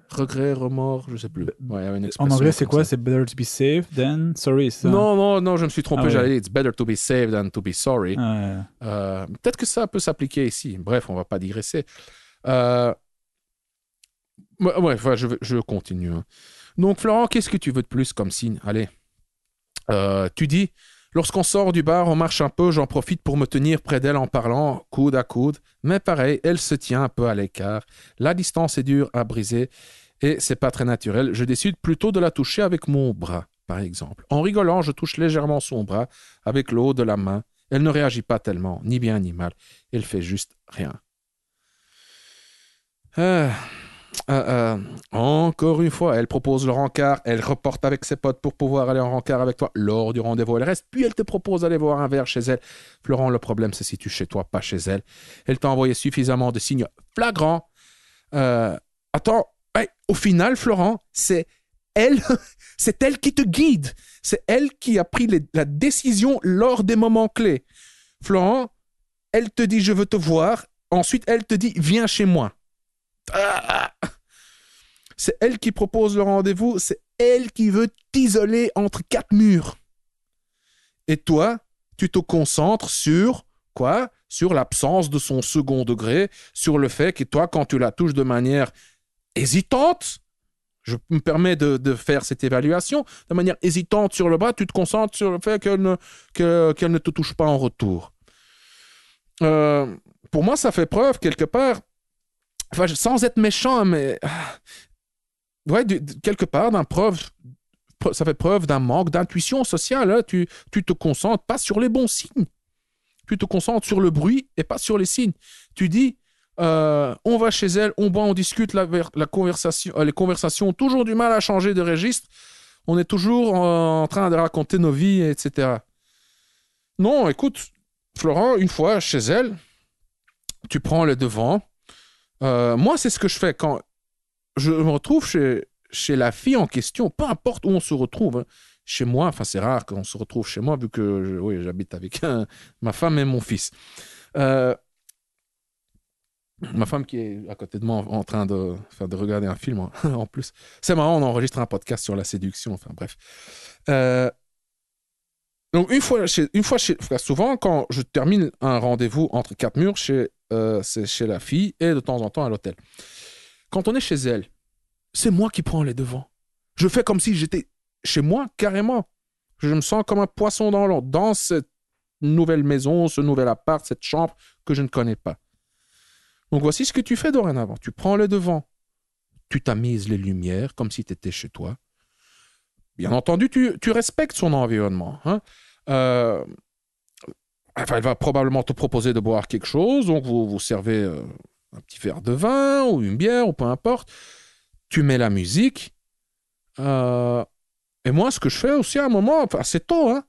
Regret, remords, je sais plus. Ouais, en anglais, c'est quoi? C'est better to be safe than sorry. Ça. Non, je me suis trompé. J'allais dire it's better to be safe than to be sorry. Peut-être que ça peut s'appliquer ici. Bref, on va pas digresser. Je continue. Donc, Florent, qu'est-ce que tu veux de plus comme signe? Allez. Tu dis, lorsqu'on sort du bar, on marche un peu, j'en profite pour me tenir près d'elle en parlant, coude à coude. Mais pareil, elle se tient un peu à l'écart. La distance est dure à briser et c'est pas très naturel. Je décide plutôt de la toucher avec mon bras, par exemple. En rigolant, je touche légèrement son bras avec le haut de la main. Elle ne réagit pas tellement, ni bien ni mal. Elle fait juste rien. Encore une fois, elle propose le rencard, elle reporte avec ses potes pour pouvoir aller en rencard avec toi. Lors du rendez-vous, elle reste, puis elle te propose d'aller boire un verre chez elle. Florent, le problème se situe chez toi, pas chez elle. Elle t'a envoyé suffisamment de signes flagrants. Au final, Florent, c'est elle qui te guide. C'est elle qui a pris la décision lors des moments clés. Florent, elle te dit « je veux te voir ». Ensuite, elle te dit « viens chez moi ». C'est elle qui propose le rendez-vous, c'est elle qui veut t'isoler entre quatre murs. Et toi, tu te concentres sur quoi? Sur l'absence de son second degré, sur le fait que toi, quand tu la touches de manière hésitante, je me permets de faire cette évaluation, de manière hésitante sur le bras, tu te concentres sur le fait qu'elle ne te touche pas en retour. Pour moi, ça fait preuve quelque part, sans être méchant, mais quelque part, ça fait preuve d'un manque d'intuition sociale. Hein. Tu te concentres pas sur les bons signes. Tu te concentres sur le bruit et pas sur les signes. Tu dis, on va chez elle, on boit, on discute, la conversation, les conversations ont toujours du mal à changer de registre. On est toujours en train de raconter nos vies, etc. Non, écoute, Florent, une fois chez elle, tu prends le devant. Moi, c'est ce que je fais quand je me retrouve chez la fille en question, peu importe où on se retrouve. Hein. Chez moi, enfin, c'est rare qu'on se retrouve chez moi, vu que j'habite avec ma femme et mon fils. Ma femme qui est à côté de moi en train de regarder un film en plus. C'est marrant, on enregistre un podcast sur la séduction, enfin bref. Donc, souvent, quand je termine un rendez-vous entre quatre murs, c'est chez la fille et de temps en temps à l'hôtel. Quand on est chez elle, c'est moi qui prends les devants. Je fais comme si j'étais chez moi, carrément. Je me sens comme un poisson dans l'eau, dans cette nouvelle maison, ce nouvel appart, cette chambre que je ne connais pas. Donc, voici ce que tu fais dorénavant. Tu prends les devants. Tu tamises les lumières comme si tu étais chez toi. bien entendu, tu respectes son environnement. Hein. Enfin, elle va probablement te proposer de boire quelque chose, donc vous servez un petit verre de vin ou une bière ou peu importe. Tu mets la musique. Et moi, ce que je fais aussi à un moment, enfin, assez tôt, hein.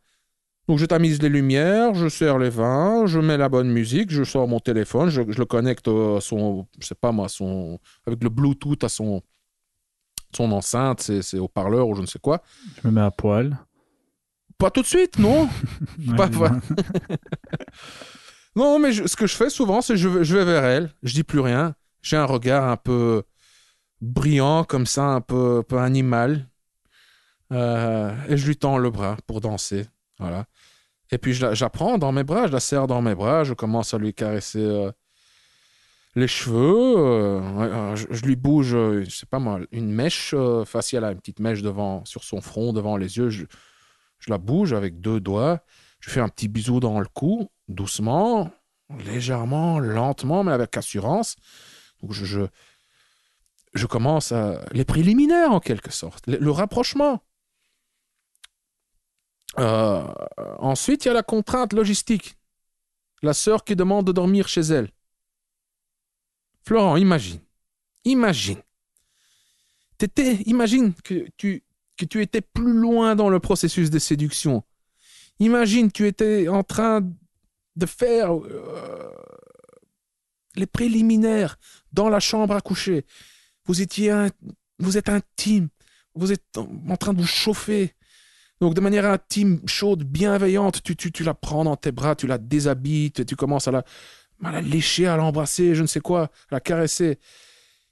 Donc je tamise les lumières, je sers les vins, je mets la bonne musique, je sors mon téléphone, je le connecte à son, je sais pas moi, avec le Bluetooth à son enceinte, c'est haut-parleur ou je ne sais quoi. Je me mets à poil. Pas tout de suite, non. Ouais, Pas- dis-moi. Non, mais ce que je fais souvent, c'est je vais vers elle, je dis plus rien, j'ai un regard un peu brillant comme ça, un peu animal, et je lui tends le bras pour danser, voilà. Et puis j'apprends dans mes bras, je la serre dans mes bras, je commence à lui caresser les cheveux, je lui bouge, je sais pas moi, une mèche faciale, une petite mèche sur son front, devant les yeux, je la bouge avec 2 doigts, je fais un petit bisou dans le cou, doucement, légèrement, lentement, mais avec assurance. Donc je commence les préliminaires en quelque sorte, le rapprochement. Ensuite, il y a la contrainte logistique. La sœur qui demande de dormir chez elle. Florent, imagine. Imagine que tu étais plus loin dans le processus de séduction. Imagine, tu étais en train de faire les préliminaires dans la chambre à coucher. Vous êtes intime. Vous êtes en train de vous chauffer. Donc, de manière intime, chaude, bienveillante, tu la prends dans tes bras, tu la déshabilles, tu commences à la lécher, à l'embrasser, je ne sais quoi, à la caresser.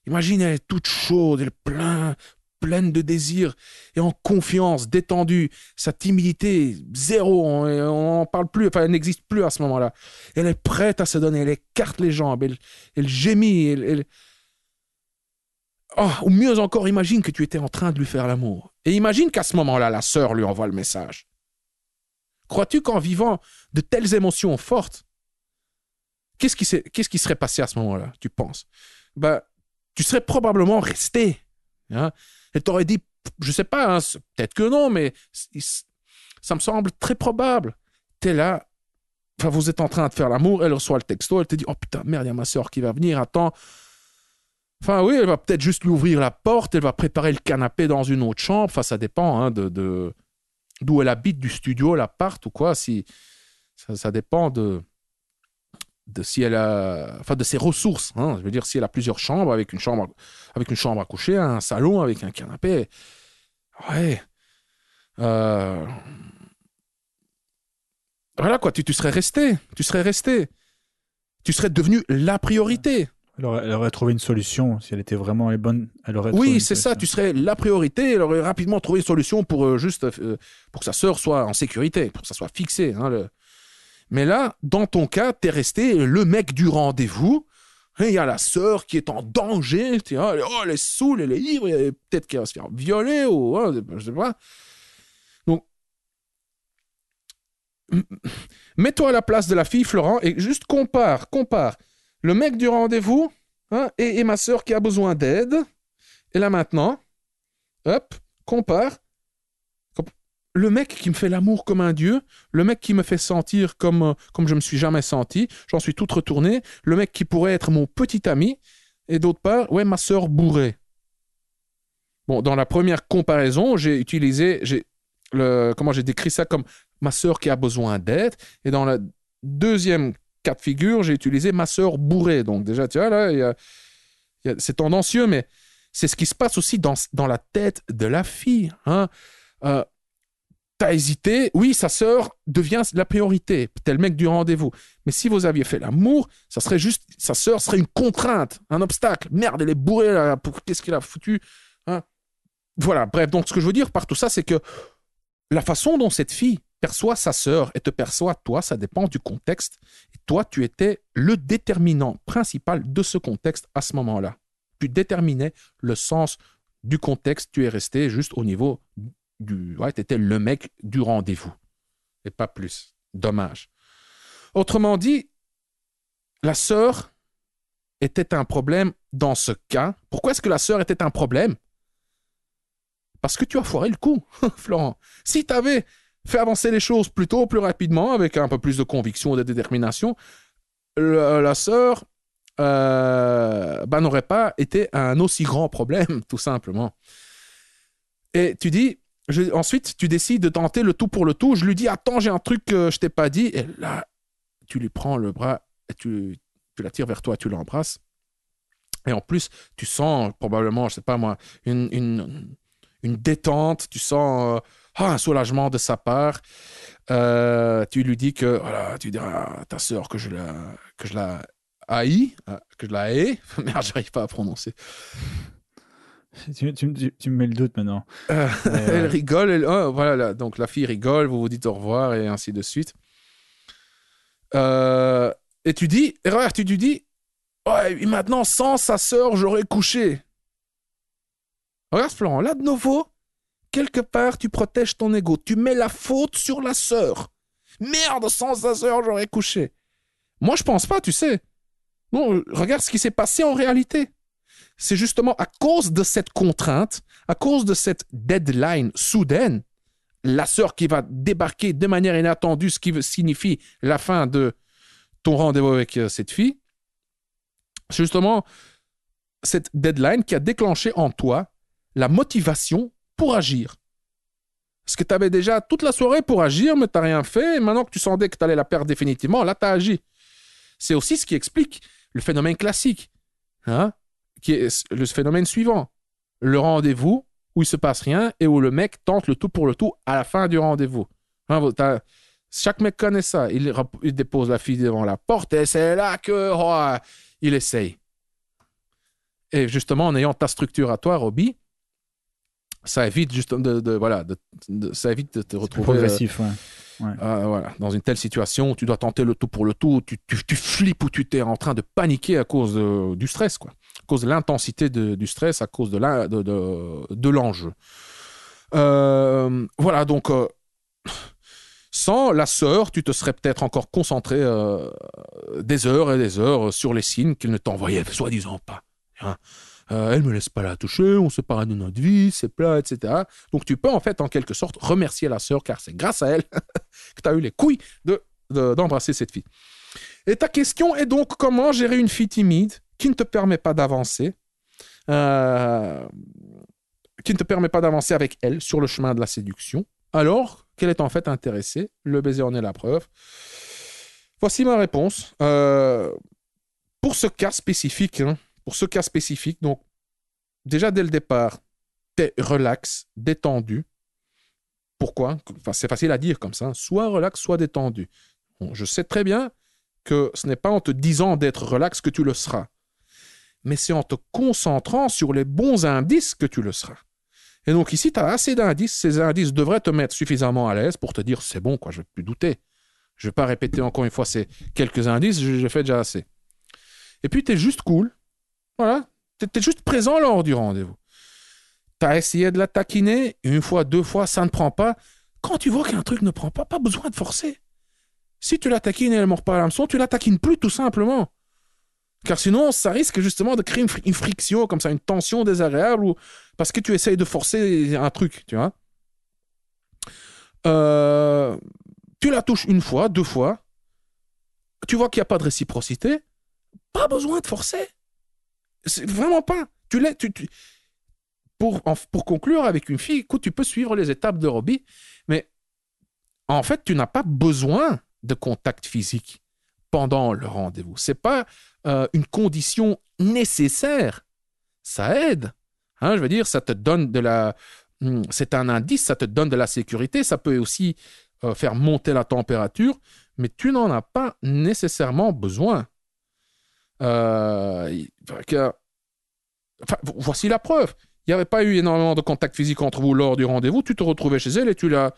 Imagine, elle est toute chaude, elle est pleine de désir et en confiance, détendue. Sa timidité, zéro, on n'en parle plus, enfin, elle n'existe plus à ce moment-là. Elle est prête à se donner, elle écarte les jambes, elle gémit, Oh, ou mieux encore, imagine que tu étais en train de lui faire l'amour. Et imagine qu'à ce moment-là, la sœur lui envoie le message. Crois-tu qu'en vivant de telles émotions fortes, qu'est-ce qui serait passé à ce moment-là, tu penses? Tu serais probablement resté. Hein? Elle t'aurait dit, je sais pas, hein, peut-être que non, mais ça me semble très probable. T'es là, enfin, vous êtes en train de faire l'amour, elle reçoit le texto, elle te dit, oh putain, merde, il y a ma sœur qui va venir, attends. Enfin, oui, elle va peut-être juste lui ouvrir la porte, elle va préparer le canapé dans une autre chambre. Enfin, ça dépend hein, d'où elle habite, du studio, l'appart ou quoi. Ça dépend de si elle a, enfin, de ses ressources. Hein. Je veux dire, si elle a plusieurs chambres, avec une chambre à coucher, un salon avec un canapé. Ouais. Voilà quoi, tu serais resté. Tu serais devenu la priorité. Elle aurait trouvé une solution. Si elle était vraiment les bonnes, elle aurait trouvé Oui, une c'est solution. ça, tu serais la priorité. Elle aurait rapidement trouvé une solution pour pour que sa sœur soit en sécurité, pour que ça soit fixé. Hein, Mais là, dans ton cas, t'es resté le mec du rendez-vous. Il y a la sœur qui est en danger. Elle est saoule, elle est ivre, peut-être qu'elle va se faire violer ou je sais pas. Donc, mets-toi à la place de la fille, Florent, et juste compare. Le mec du rendez-vous hein, et ma sœur qui a besoin d'aide. Et là maintenant, hop, compare. Le mec qui me fait l'amour comme un dieu, le mec qui me fait sentir comme je me suis jamais senti, j'en suis toute retournée, le mec qui pourrait être mon petit ami, et d'autre part, ouais, ma sœur bourrée. Bon, dans la première comparaison, j'ai décrit ça comme ma sœur qui a besoin d'aide, et dans la deuxième cas de figure, j'ai utilisé ma sœur bourrée. Donc déjà, tu vois, là, c'est tendancieux, mais c'est ce qui se passe aussi dans la tête de la fille. Hein. T'as hésité, oui, sa sœur devient la priorité, t'es le mec du rendez-vous. Mais si vous aviez fait l'amour, ça serait juste, sa sœur serait une contrainte, un obstacle. Merde, elle est bourrée, là, qu'est-ce qu'elle a foutu hein. Voilà, bref, donc ce que je veux dire par tout ça, c'est que la façon dont cette fille perçoit sa sœur et te perçoit toi, ça dépend du contexte. Et toi, tu étais le déterminant principal de ce contexte à ce moment-là. Tu déterminais le sens du contexte, tu es resté juste au niveau tu étais le mec du rendez-vous. Et pas plus. Dommage. Autrement dit, la sœur était un problème dans ce cas. Pourquoi est-ce que la sœur était un problème? parce que tu as foiré le coup, Florent. Si tu avais fait avancer les choses plus tôt, plus rapidement, avec un peu plus de conviction et de détermination, la sœur n'aurait pas été un aussi grand problème, tout simplement. Et tu dis, ensuite, tu décides de tenter le tout pour le tout. Je lui dis, attends, j'ai un truc que je t'ai pas dit. Et là, tu lui prends le bras et tu la tires vers toi, tu l'embrasses. Et en plus, tu sens probablement, je sais pas moi, une détente, tu sens un soulagement de sa part. Tu lui dis que, voilà, tu diras à ta sœur que je la haïs, que je la hais. Merde, j'arrive pas à prononcer. Tu me mets le doute maintenant. Elle rigole, voilà, donc la fille rigole, vous vous dites au revoir et ainsi de suite. Et tu dis, ouais, maintenant sans sa sœur, j'aurais couché. Regarde Florent, là de nouveau, quelque part tu protèges ton ego, tu mets la faute sur la sœur. Merde, sans sa sœur, j'aurais couché. Moi je pense pas, tu sais. Non, regarde ce qui s'est passé en réalité. C'est justement à cause de cette contrainte, à cause de cette deadline soudaine, la sœur qui va débarquer de manière inattendue, ce qui signifie la fin de ton rendez-vous avec cette fille, c'est justement cette deadline qui a déclenché en toi la motivation pour agir. Parce que tu avais déjà toute la soirée pour agir, mais tu n'as rien fait, et maintenant que tu sentais que tu allais la perdre définitivement, là, tu as agi. C'est aussi ce qui explique le phénomène classique, qui est le phénomène suivant. Le rendez-vous où il se passe rien et où le mec tente le tout pour le tout à la fin du rendez-vous. Chaque mec connaît ça. Il dépose la fille devant la porte et c'est là que il essaye. Et justement, en ayant ta structure à toi, Robbie, ça évite justement ça évite de te retrouver progressif, voilà, dans une telle situation où tu dois tenter le tout pour le tout, tu flippes ou tu es en train de paniquer à cause du stress, quoi. À cause de l'intensité du stress, à cause de l'enjeu. Voilà, donc sans la sœur, tu te serais peut-être encore concentré des heures et des heures sur les signes qu'elle ne t'envoyait soi-disant pas. Elle me laisse pas la toucher, on se sépare de notre vie, c'est plat, etc. Donc tu peux en fait, en quelque sorte, remercier la sœur, car c'est grâce à elle que tu as eu les couilles d'embrasser cette fille. Et ta question est donc comment gérer une fille timide qui ne te permet pas d'avancer, avec elle sur le chemin de la séduction, alors qu'elle est en fait intéressée. Le baiser en est la preuve. Voici ma réponse. Pour ce cas spécifique, donc, déjà dès le départ, t'es relax, détendu. Pourquoi ? Enfin, c'est facile à dire comme ça. Soit relax, soit détendu. Bon, je sais très bien que ce n'est pas en te disant d'être relax que tu le seras. Mais c'est en te concentrant sur les bons indices que tu le seras. Et donc ici, tu as assez d'indices. Ces indices devraient te mettre suffisamment à l'aise pour te dire c'est bon, quoi, je ne vais plus douter. Je ne vais pas répéter encore une fois ces quelques indices, j'ai fait déjà assez. Et puis, tu es juste cool. Voilà, tu es juste présent lors du rendez-vous. Tu as essayé de la taquiner, une fois, deux fois, ça ne prend pas. Quand tu vois qu'un truc ne prend pas, pas besoin de forcer. Si tu la taquines et elle ne mord pas à l'hameçon, tu la taquines plus tout simplement. Car sinon, ça risque justement de créer une friction, comme ça, une tension désagréable, parce que tu essayes de forcer un truc, tu vois. Tu la touches une fois, deux fois, tu vois qu'il n'y a pas de réciprocité, pas besoin de forcer. C'est vraiment pas. Pour conclure avec une fille, écoute, tu peux suivre les étapes de Robbie, mais en fait, tu n'as pas besoin de contact physique pendant le rendez-vous. C'est pas une condition nécessaire. Ça aide. Je veux dire, ça te donne c'est un indice, ça te donne de la sécurité, ça peut aussi faire monter la température, mais tu n'en as pas nécessairement besoin. Voici la preuve. Il n'y avait pas eu énormément de contact physique entre vous lors du rendez-vous. Tu te retrouvais chez elle et tu as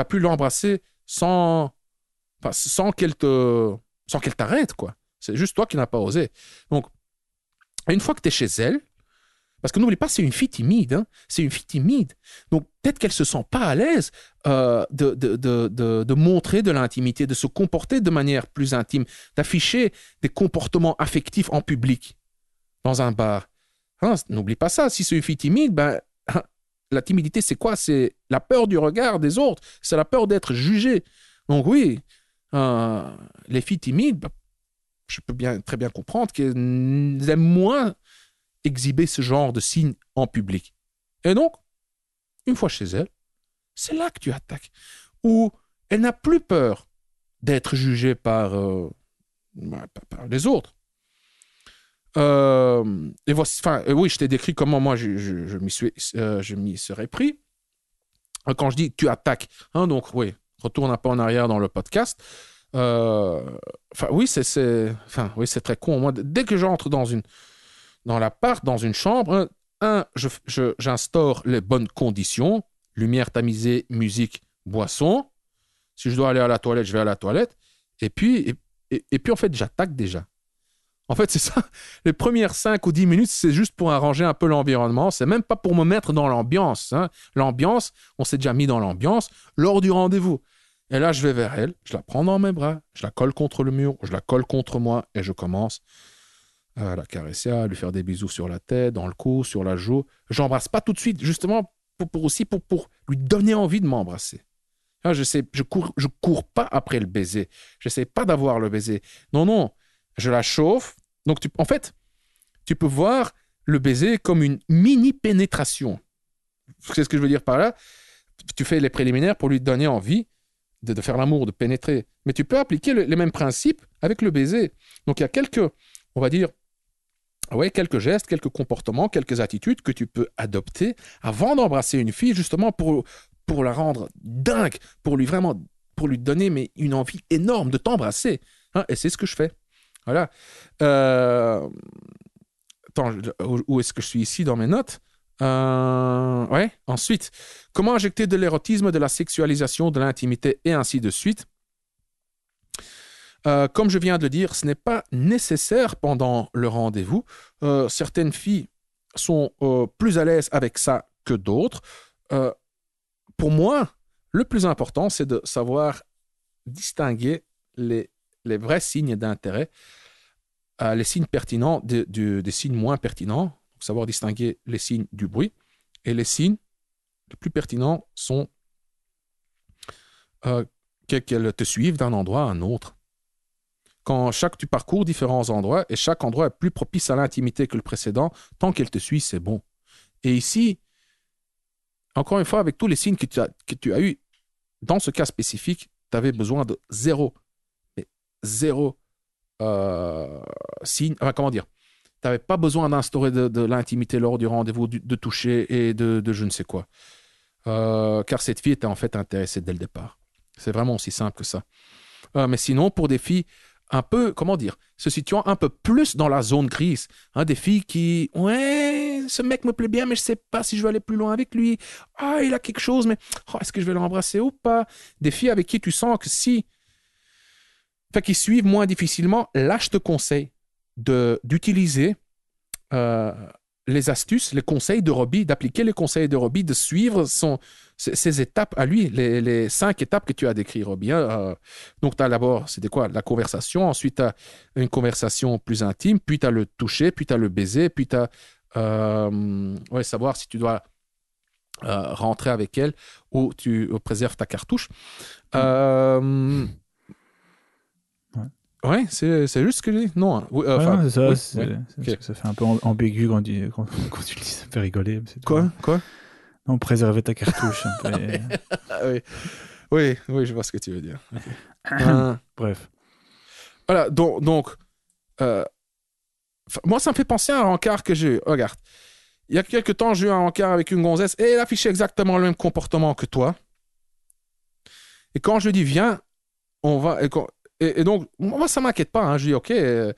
pu l'embrasser sans qu'elle t'arrête, quoi. C'est juste toi qui n'as pas osé. Donc, une fois que tu es chez elle, parce que n'oublie pas, c'est une fille timide. C'est une fille timide. Donc, peut-être qu'elle ne se sent pas à l'aise de montrer de l'intimité, de se comporter de manière plus intime, d'afficher des comportements affectifs en public, dans un bar. N'oublie pas ça. Si c'est une fille timide, la timidité, c'est quoi? C'est la peur du regard des autres. C'est la peur d'être jugé. Donc oui, les filles timides, je peux très bien comprendre qu'elles aiment moins exhiber ce genre de signes en public. Et donc, une fois chez elle, c'est là que tu attaques. Ou elle n'a plus peur d'être jugée par les autres. Et voici, oui, je t'ai décrit comment moi je m'y serais pris. Quand je dis tu attaques, hein, donc oui, retourne un peu en arrière dans le podcast. Oui, c'est très con. Moi, dès que j'entre dans l'appart, dans une chambre, j'instaure les bonnes conditions, lumière tamisée, musique, boisson. Si je dois aller à la toilette, je vais à la toilette. Et puis en fait, j'attaque déjà. En fait, c'est ça. Les premières 5 ou 10 minutes, c'est juste pour arranger un peu l'environnement. C'est même pas pour me mettre dans l'ambiance. Hein. L'ambiance, on s'est déjà mis dans l'ambiance lors du rendez-vous. Et là, je vais vers elle, je la prends dans mes bras, je la colle contre le mur, je la colle contre moi et je commence à la caresser, à lui faire des bisous sur la tête, dans le cou, sur la joue. J'embrasse pas tout de suite, justement pour lui donner envie de m'embrasser. Là, je cours pas après le baiser. J'essaie pas d'avoir le baiser. Non, je la chauffe. Donc, en fait, tu peux voir le baiser comme une mini-pénétration. C'est ce que je veux dire par là. Tu fais les préliminaires pour lui donner envie de faire l'amour, de pénétrer. Mais tu peux appliquer les mêmes principes avec le baiser. Donc, il y a quelques gestes, quelques comportements, quelques attitudes que tu peux adopter avant d'embrasser une fille, justement pour la rendre dingue, pour lui donner une envie énorme de t'embrasser. Hein, et c'est ce que je fais. Voilà. Attends, où est-ce que je suis ici dans mes notes? Ouais. Ensuite, comment injecter de l'érotisme, de la sexualisation, de l'intimité et ainsi de suite. Comme je viens de le dire, ce n'est pas nécessaire pendant le rendez-vous. Certaines filles sont plus à l'aise avec ça que d'autres. Pour moi, le plus important, c'est de savoir distinguer les vrais signes d'intérêt, les signes pertinents des signes moins pertinents. Savoir distinguer les signes du bruit. Et les signes les plus pertinents sont qu'elles te suivent d'un endroit à un autre. Quand tu parcours différents endroits et chaque endroit est plus propice à l'intimité que le précédent, tant qu'elle te suit, c'est bon. Et ici, encore une fois, avec tous les signes que tu as eus, dans ce cas spécifique, tu avais besoin de zéro signe. Enfin, comment dire? Tu n'avais pas besoin d'instaurer de l'intimité lors du rendez-vous, de toucher et de je ne sais quoi. Car cette fille était en fait intéressée dès le départ. C'est vraiment aussi simple que ça. Mais sinon, pour des filles un peu, comment dire, se situant un peu plus dans la zone grise, hein, des filles qui, ouais, ce mec me plaît bien, mais je ne sais pas si je vais aller plus loin avec lui. Ah, il a quelque chose, mais est-ce que je vais l'embrasser ou pas? Des filles avec qui tu sens que qui suivent moins difficilement, là, je te conseille d'utiliser les astuces, les conseils de Robbie, d'appliquer les conseils de Robbie, de suivre ses étapes à lui, les 5 étapes que tu as décrites, Robbie. Hein. Donc, tu as d'abord, c'était quoi? La conversation. Ensuite, tu as une conversation plus intime. Puis, tu as le toucher. Puis, tu as le baiser. Puis, tu as savoir si tu dois rentrer avec elle ou tu préserves ta cartouche. Ouais, c'est juste ce que je dis. Non. C'est ça. Oui, okay. Ça fait un peu ambigu quand tu le dis, ça me fait rigoler. Quoi? Non, préserver ta cartouche. Oui, je vois ce que tu veux dire. Okay. Bref. Voilà, donc moi, ça me fait penser à un rencard que j'ai eu. Regarde, il y a quelques temps, j'ai eu un rencard avec une gonzesse et elle affichait exactement le même comportement que toi. Et quand je lui dis, viens, on va... Et donc, moi, ça ne m'inquiète pas. Hein. Je dis, OK, elle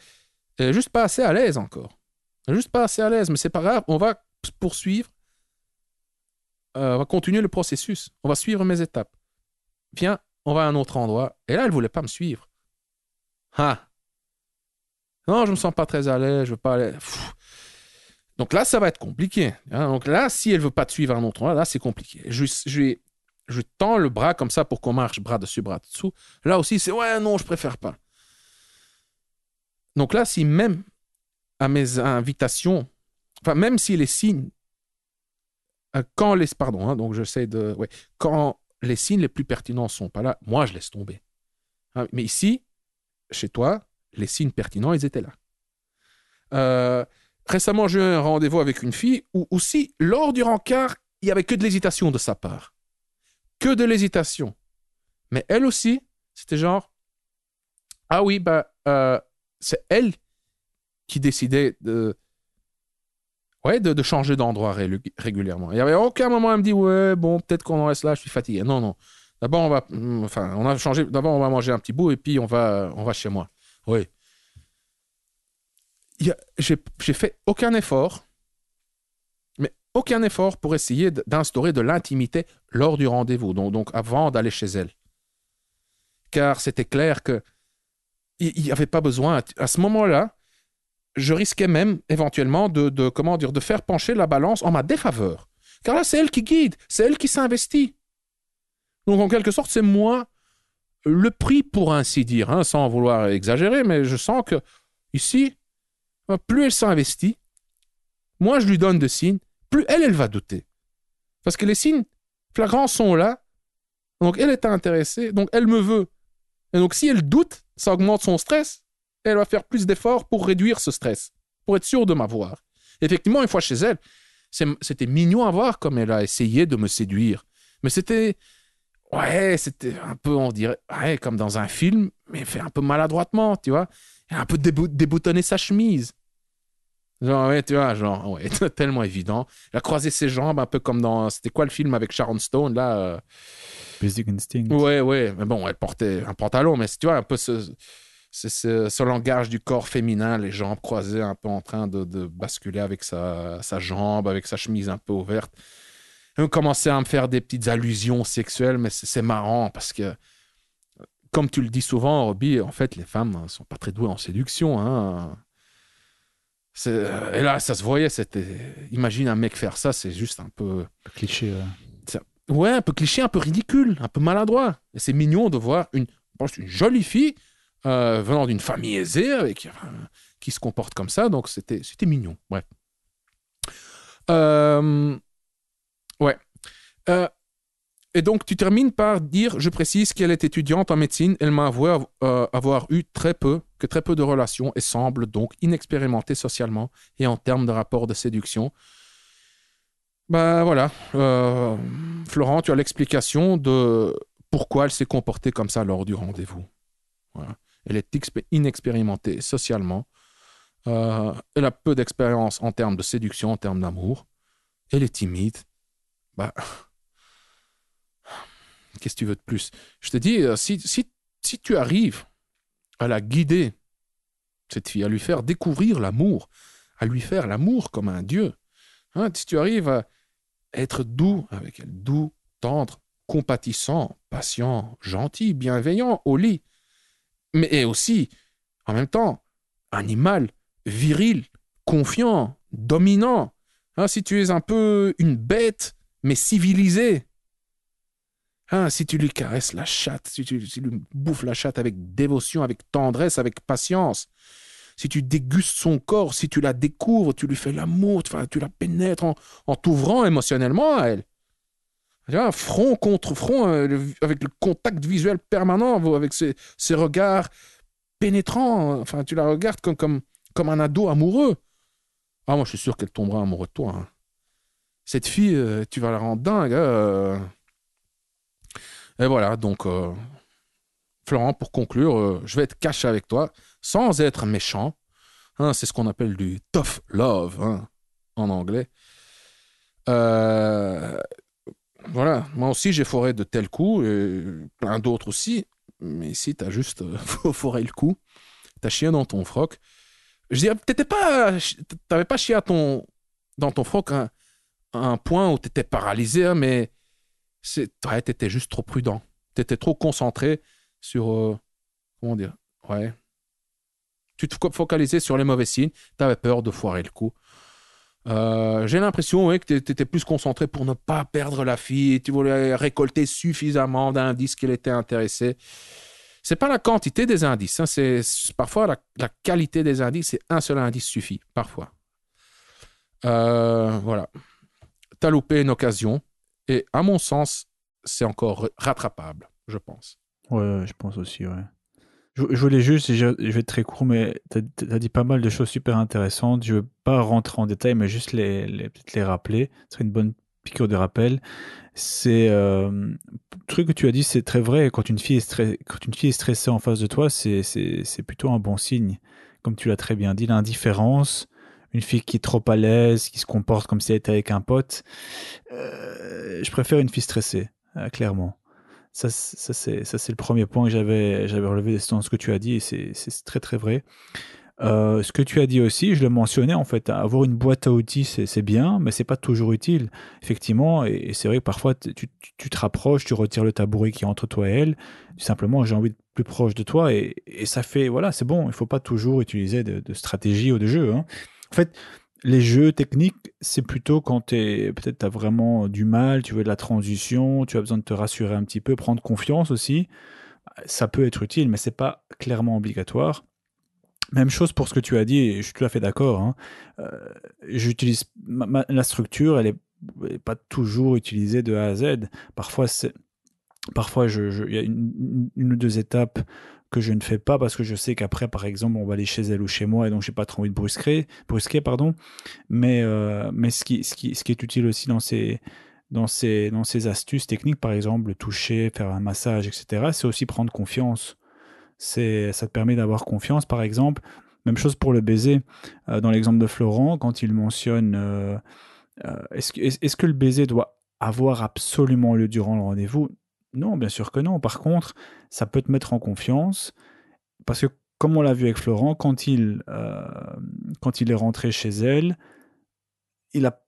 est juste pas assez à l'aise encore. Elle est juste pas assez à l'aise, mais c'est pas grave. On va poursuivre. On va continuer le processus. On va suivre mes étapes. Viens, on va à un autre endroit. Et là, elle ne voulait pas me suivre. Ah. Non, je ne me sens pas très à l'aise. Je veux pas aller... Donc là, ça va être compliqué. Hein. Donc là, si elle ne veut pas te suivre à un autre endroit, là, c'est compliqué. Je tends le bras comme ça pour qu'on marche bras dessus, bras dessous. Là aussi, c'est ouais, non, je préfère pas. Donc là, si même à mes invitations, enfin, même si les signes donc j'essaie de... Ouais, quand les signes les plus pertinents sont pas là, moi, je laisse tomber. Hein, mais ici, chez toi, les signes pertinents, ils étaient là. Récemment, j'ai eu un rendez-vous avec une fille où aussi, lors du rencard, il n'y avait que de l'hésitation de sa part. Que de l'hésitation. Mais elle aussi, c'était genre, ah oui, c'est elle qui décidait de changer d'endroit régulièrement. Il n'y avait aucun moment, elle me dit, ouais, bon, peut-être qu'on en reste là, je suis fatigué. Non, non. D'abord, on a changé, d'abord, on va manger un petit bout et puis on va chez moi. Oui. J'ai fait aucun effort, mais aucun effort pour essayer d'instaurer de l'intimité lors du rendez-vous, donc avant d'aller chez elle. Car c'était clair qu'il n'y avait pas besoin. À ce moment-là, je risquais même éventuellement de faire pencher la balance en ma défaveur. Car là, c'est elle qui guide, c'est elle qui s'investit. Donc en quelque sorte, c'est moi le prix, pour ainsi dire, hein, sans vouloir exagérer, mais je sens que ici, plus elle s'investit, moins je lui donne de signes, plus elle va douter. Parce que les signes flagrants sont là, donc elle est intéressée, donc elle me veut. Et donc si elle doute, ça augmente son stress, et elle va faire plus d'efforts pour réduire ce stress, pour être sûre de m'avoir. Effectivement, une fois chez elle, c'était mignon à voir comme elle a essayé de me séduire. Mais c'était un peu, on dirait, comme dans un film, mais fait un peu maladroitement, tu vois. Elle a un peu déboutonné sa chemise. Genre, ouais, tu vois, genre, ouais, tellement évident. Elle a croisé ses jambes, un peu comme dans... C'était quoi le film avec Sharon Stone, là Basic Instinct. Ouais, mais bon, elle portait un pantalon, mais tu vois, un peu ce langage du corps féminin, les jambes croisées, un peu en train de basculer avec sa jambe, avec sa chemise un peu ouverte. Elle commençait à me faire des petites allusions sexuelles, mais c'est marrant, parce que, comme tu le dis souvent, Robbie, en fait, les femmes ne sont pas très douées en séduction, hein. Et là, ça se voyait, imagine un mec faire ça, c'est juste un peu... Cliché. Ouais, un peu cliché, un peu ridicule, un peu maladroit. Et c'est mignon de voir une jolie fille venant d'une famille aisée qui se comporte comme ça, donc c'était mignon. Bref. Ouais. Et donc, tu termines par dire, je précise qu'elle est étudiante en médecine, elle m'a avoué avoir eu très peu de relations et semble donc inexpérimentée socialement et en termes de rapport de séduction. Ben voilà, Florent, tu as l'explication de pourquoi elle s'est comportée comme ça lors du rendez-vous. Voilà. Elle est inexpérimentée socialement, elle a peu d'expérience en termes de séduction, en termes d'amour, elle est timide. Bah... Qu'est-ce que tu veux de plus? Je te dis, si tu arrives à la guider, cette fille, à lui faire découvrir l'amour, à lui faire l'amour comme un dieu, hein, si tu arrives à être doux avec elle, doux, tendre, compatissant, patient, gentil, bienveillant au lit, mais aussi, en même temps, animal, viril, confiant, dominant, hein, si tu es un peu une bête, mais civilisée, hein, si tu lui caresses la chatte, si tu lui bouffes la chatte avec dévotion, avec tendresse, avec patience, si tu dégustes son corps, si tu la découvres, tu lui fais l'amour, tu la pénètres en t'ouvrant émotionnellement à elle. Tu vois, front contre front, avec le contact visuel permanent, avec ses regards pénétrants. Enfin, tu la regardes comme un ado amoureux. Ah, moi, je suis sûr qu'elle tombera amoureuse de toi. Hein. Cette fille, tu vas la rendre dingue. Et voilà, donc, Florent, pour conclure, je vais être cash avec toi, sans être méchant. Hein, c'est ce qu'on appelle du tough love, hein, en anglais. Voilà, moi aussi, j'ai foré de tels coups, et plein d'autres aussi. Mais ici, t'as juste foré le coup. T'as chié dans ton froc. Je dirais, t'avais pas chié dans ton froc à un point où t'étais paralysé, hein, mais t'étais juste trop prudent. T'étais trop concentré sur... comment dire? Ouais. Tu te focalisais sur les mauvais signes. T'avais peur de foirer le coup. J'ai l'impression que t'étais plus concentré pour ne pas perdre la fille. Tu voulais récolter suffisamment d'indices qu'elle était intéressée. C'est pas la quantité des indices. Hein, c'est parfois la qualité des indices. Et un seul indice suffit, parfois. Voilà. tu as loupé une occasion. Et à mon sens, c'est encore rattrapable, je pense. Ouais, je pense aussi, ouais. Je voulais juste, je vais être très court, mais tu as dit pas mal de choses super intéressantes. Je ne veux pas rentrer en détail, mais juste peut-être les rappeler. Ce serait une bonne piqûre de rappel. C'est le truc que tu as dit, c'est très vrai. Quand une fille est stressée en face de toi, c'est plutôt un bon signe. Comme tu l'as très bien dit, l'indifférence, une fille qui est trop à l'aise, qui se comporte comme si elle était avec un pote. Je préfère une fille stressée, clairement. Ça, c'est le premier point que j'avais relevé dans ce que tu as dit, et c'est très très vrai. Ce que tu as dit aussi, je le mentionnais en fait, avoir une boîte à outils, c'est bien, mais c'est pas toujours utile. Effectivement, et c'est vrai que parfois tu te rapproches, tu retires le tabouret qui est entre toi et elle. Simplement, j'ai envie d'être plus proche de toi, et ça fait, voilà, c'est bon. Il faut pas toujours utiliser de stratégie ou de jeu, hein. En fait, les jeux techniques, c'est plutôt quand peut-être tu as vraiment du mal, tu veux de la transition, tu as besoin de te rassurer un petit peu, prendre confiance aussi. Ça peut être utile, mais c'est pas clairement obligatoire. Même chose pour ce que tu as dit, et je suis tout à fait d'accord, hein. J'utilise la structure, elle est pas toujours utilisée de A à Z. Parfois, il y a une ou deux étapes que je ne fais pas parce que je sais qu'après, par exemple, on va aller chez elle ou chez moi et donc j'ai pas trop envie de brusquer, pardon. Mais ce qui est utile aussi dans ces astuces techniques, par exemple, le toucher, faire un massage, etc., c'est aussi prendre confiance. Ça te permet d'avoir confiance, par exemple. Même chose pour le baiser. Dans l'exemple de Florent, quand il mentionne est-ce que le baiser doit avoir absolument lieu durant le rendez-vous? Non, bien sûr que non. Par contre, ça peut te mettre en confiance parce que, comme on l'a vu avec Florent, quand il est rentré chez elle, il n'a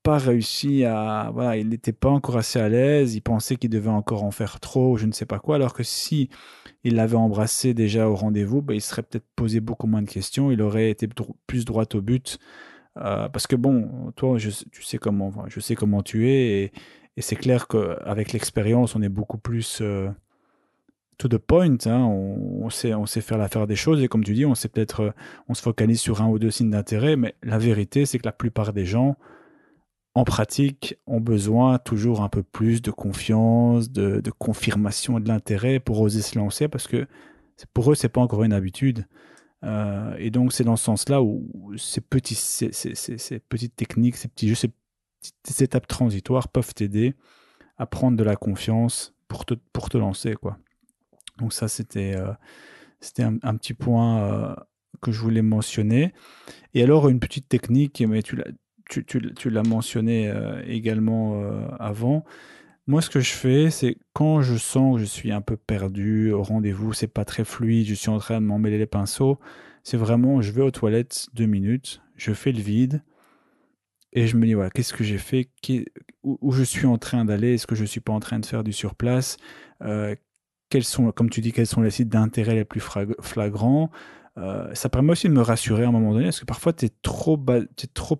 pas réussi à... Voilà, il n'était pas encore assez à l'aise, il pensait qu'il devait encore en faire trop, je ne sais pas quoi, alors que si il l'avait embrassé déjà au rendez-vous, il serait peut-être posé beaucoup moins de questions, il aurait été plus droit au but. Parce que bon, toi, tu sais comment, enfin, je sais comment tu es, et c'est clair qu'avec l'expérience, on est beaucoup plus to the point, hein. On sait faire l'affaire des choses, et comme tu dis, on se focalise sur un ou deux signes d'intérêt, mais la vérité, c'est que la plupart des gens, en pratique, ont besoin toujours un peu plus de confiance, de confirmation de l'intérêt pour oser se lancer, parce que pour eux, c'est pas encore une habitude. Et donc, c'est dans ce sens-là où ces petites techniques, ces petits jeux, ces petites étapes transitoires peuvent t'aider à prendre de la confiance pour te lancer, quoi. Donc ça, c'était un petit point que je voulais mentionner. Et alors, une petite technique, mais tu l'as mentionné également avant. Moi, ce que je fais, c'est quand je sens que je suis un peu perdu au rendez-vous, c'est pas très fluide, je suis en train de m'emmêler les pinceaux, c'est vraiment, je vais aux toilettes 2 minutes, je fais le vide et je me dis, voilà, qu'est-ce que j'ai fait, où je suis en train d'aller, est-ce que je suis pas en train de faire du surplace, euh, comme tu dis, quels sont les sites d'intérêt les plus flagrants. Ça permet aussi de me rassurer à un moment donné, parce que parfois t'es trop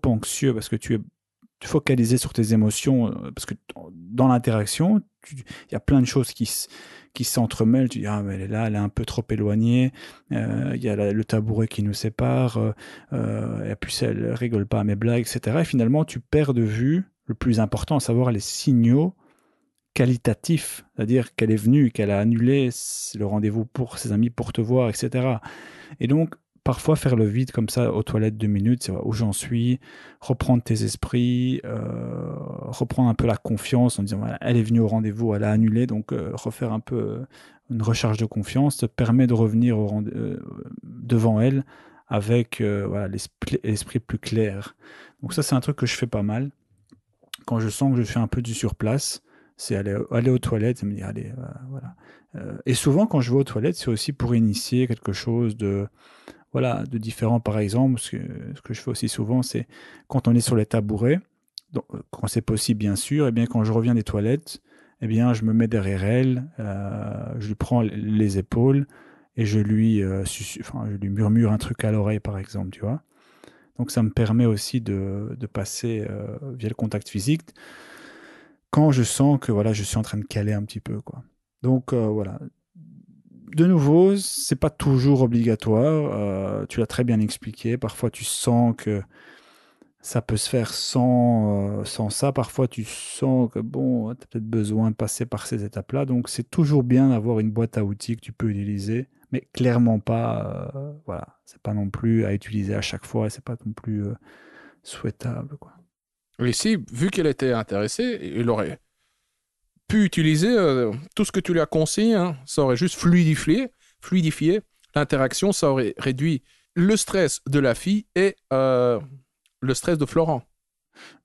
anxieux parce que tu es focalisé sur tes émotions, parce que dans l'interaction, il y a plein de choses qui s'entremêlent. Tu dis, ah, mais elle est là, elle est un peu trop éloignée, il y a le tabouret qui nous sépare, et puis elle rigole pas à mes blagues, etc. Et finalement, tu perds de vue le plus important, à savoir les signaux qualitatifs, c'est-à-dire qu'elle est venue, qu'elle a annulé le rendez-vous pour ses amis pour te voir, etc. Et donc, parfois, faire le vide comme ça aux toilettes 2 minutes, c'est où j'en suis, reprendre tes esprits, reprendre un peu la confiance en disant, voilà, elle est venue au rendez-vous, elle a annulé, donc refaire un peu une recharge de confiance te permet de revenir devant elle avec voilà, l'esprit plus clair. Donc ça, c'est un truc que je fais pas mal. Quand je sens que je fais un peu du surplace, c'est aller aux toilettes et me dire, allez, voilà. Et souvent, quand je vais aux toilettes, c'est aussi pour initier quelque chose de différent. Par exemple, ce que je fais aussi souvent, c'est quand on est sur les tabourets, donc, quand c'est possible bien sûr, et bien quand je reviens des toilettes, eh bien je me mets derrière elle, je lui prends les épaules et je lui murmure un truc à l'oreille, par exemple, tu vois. Donc ça me permet aussi de passer via le contact physique quand je sens que voilà, je suis en train de caler un petit peu, quoi. Donc voilà. De nouveau, c'est pas toujours obligatoire. Tu l'as très bien expliqué. Parfois, tu sens que Ça peut se faire sans ça. Parfois, tu sens que bon, tu as peut-être besoin de passer par ces étapes-là. Donc, c'est toujours bien d'avoir une boîte à outils que tu peux utiliser, mais clairement pas, voilà, c'est pas non plus à utiliser à chaque fois et c'est pas non plus souhaitable, quoi. Ici, vu qu'elle était intéressée, il aurait pu utiliser tout ce que tu lui as conseillé. Hein. Ça aurait juste fluidifié l'interaction. Ça aurait réduit le stress de la fille et le stress de Florent.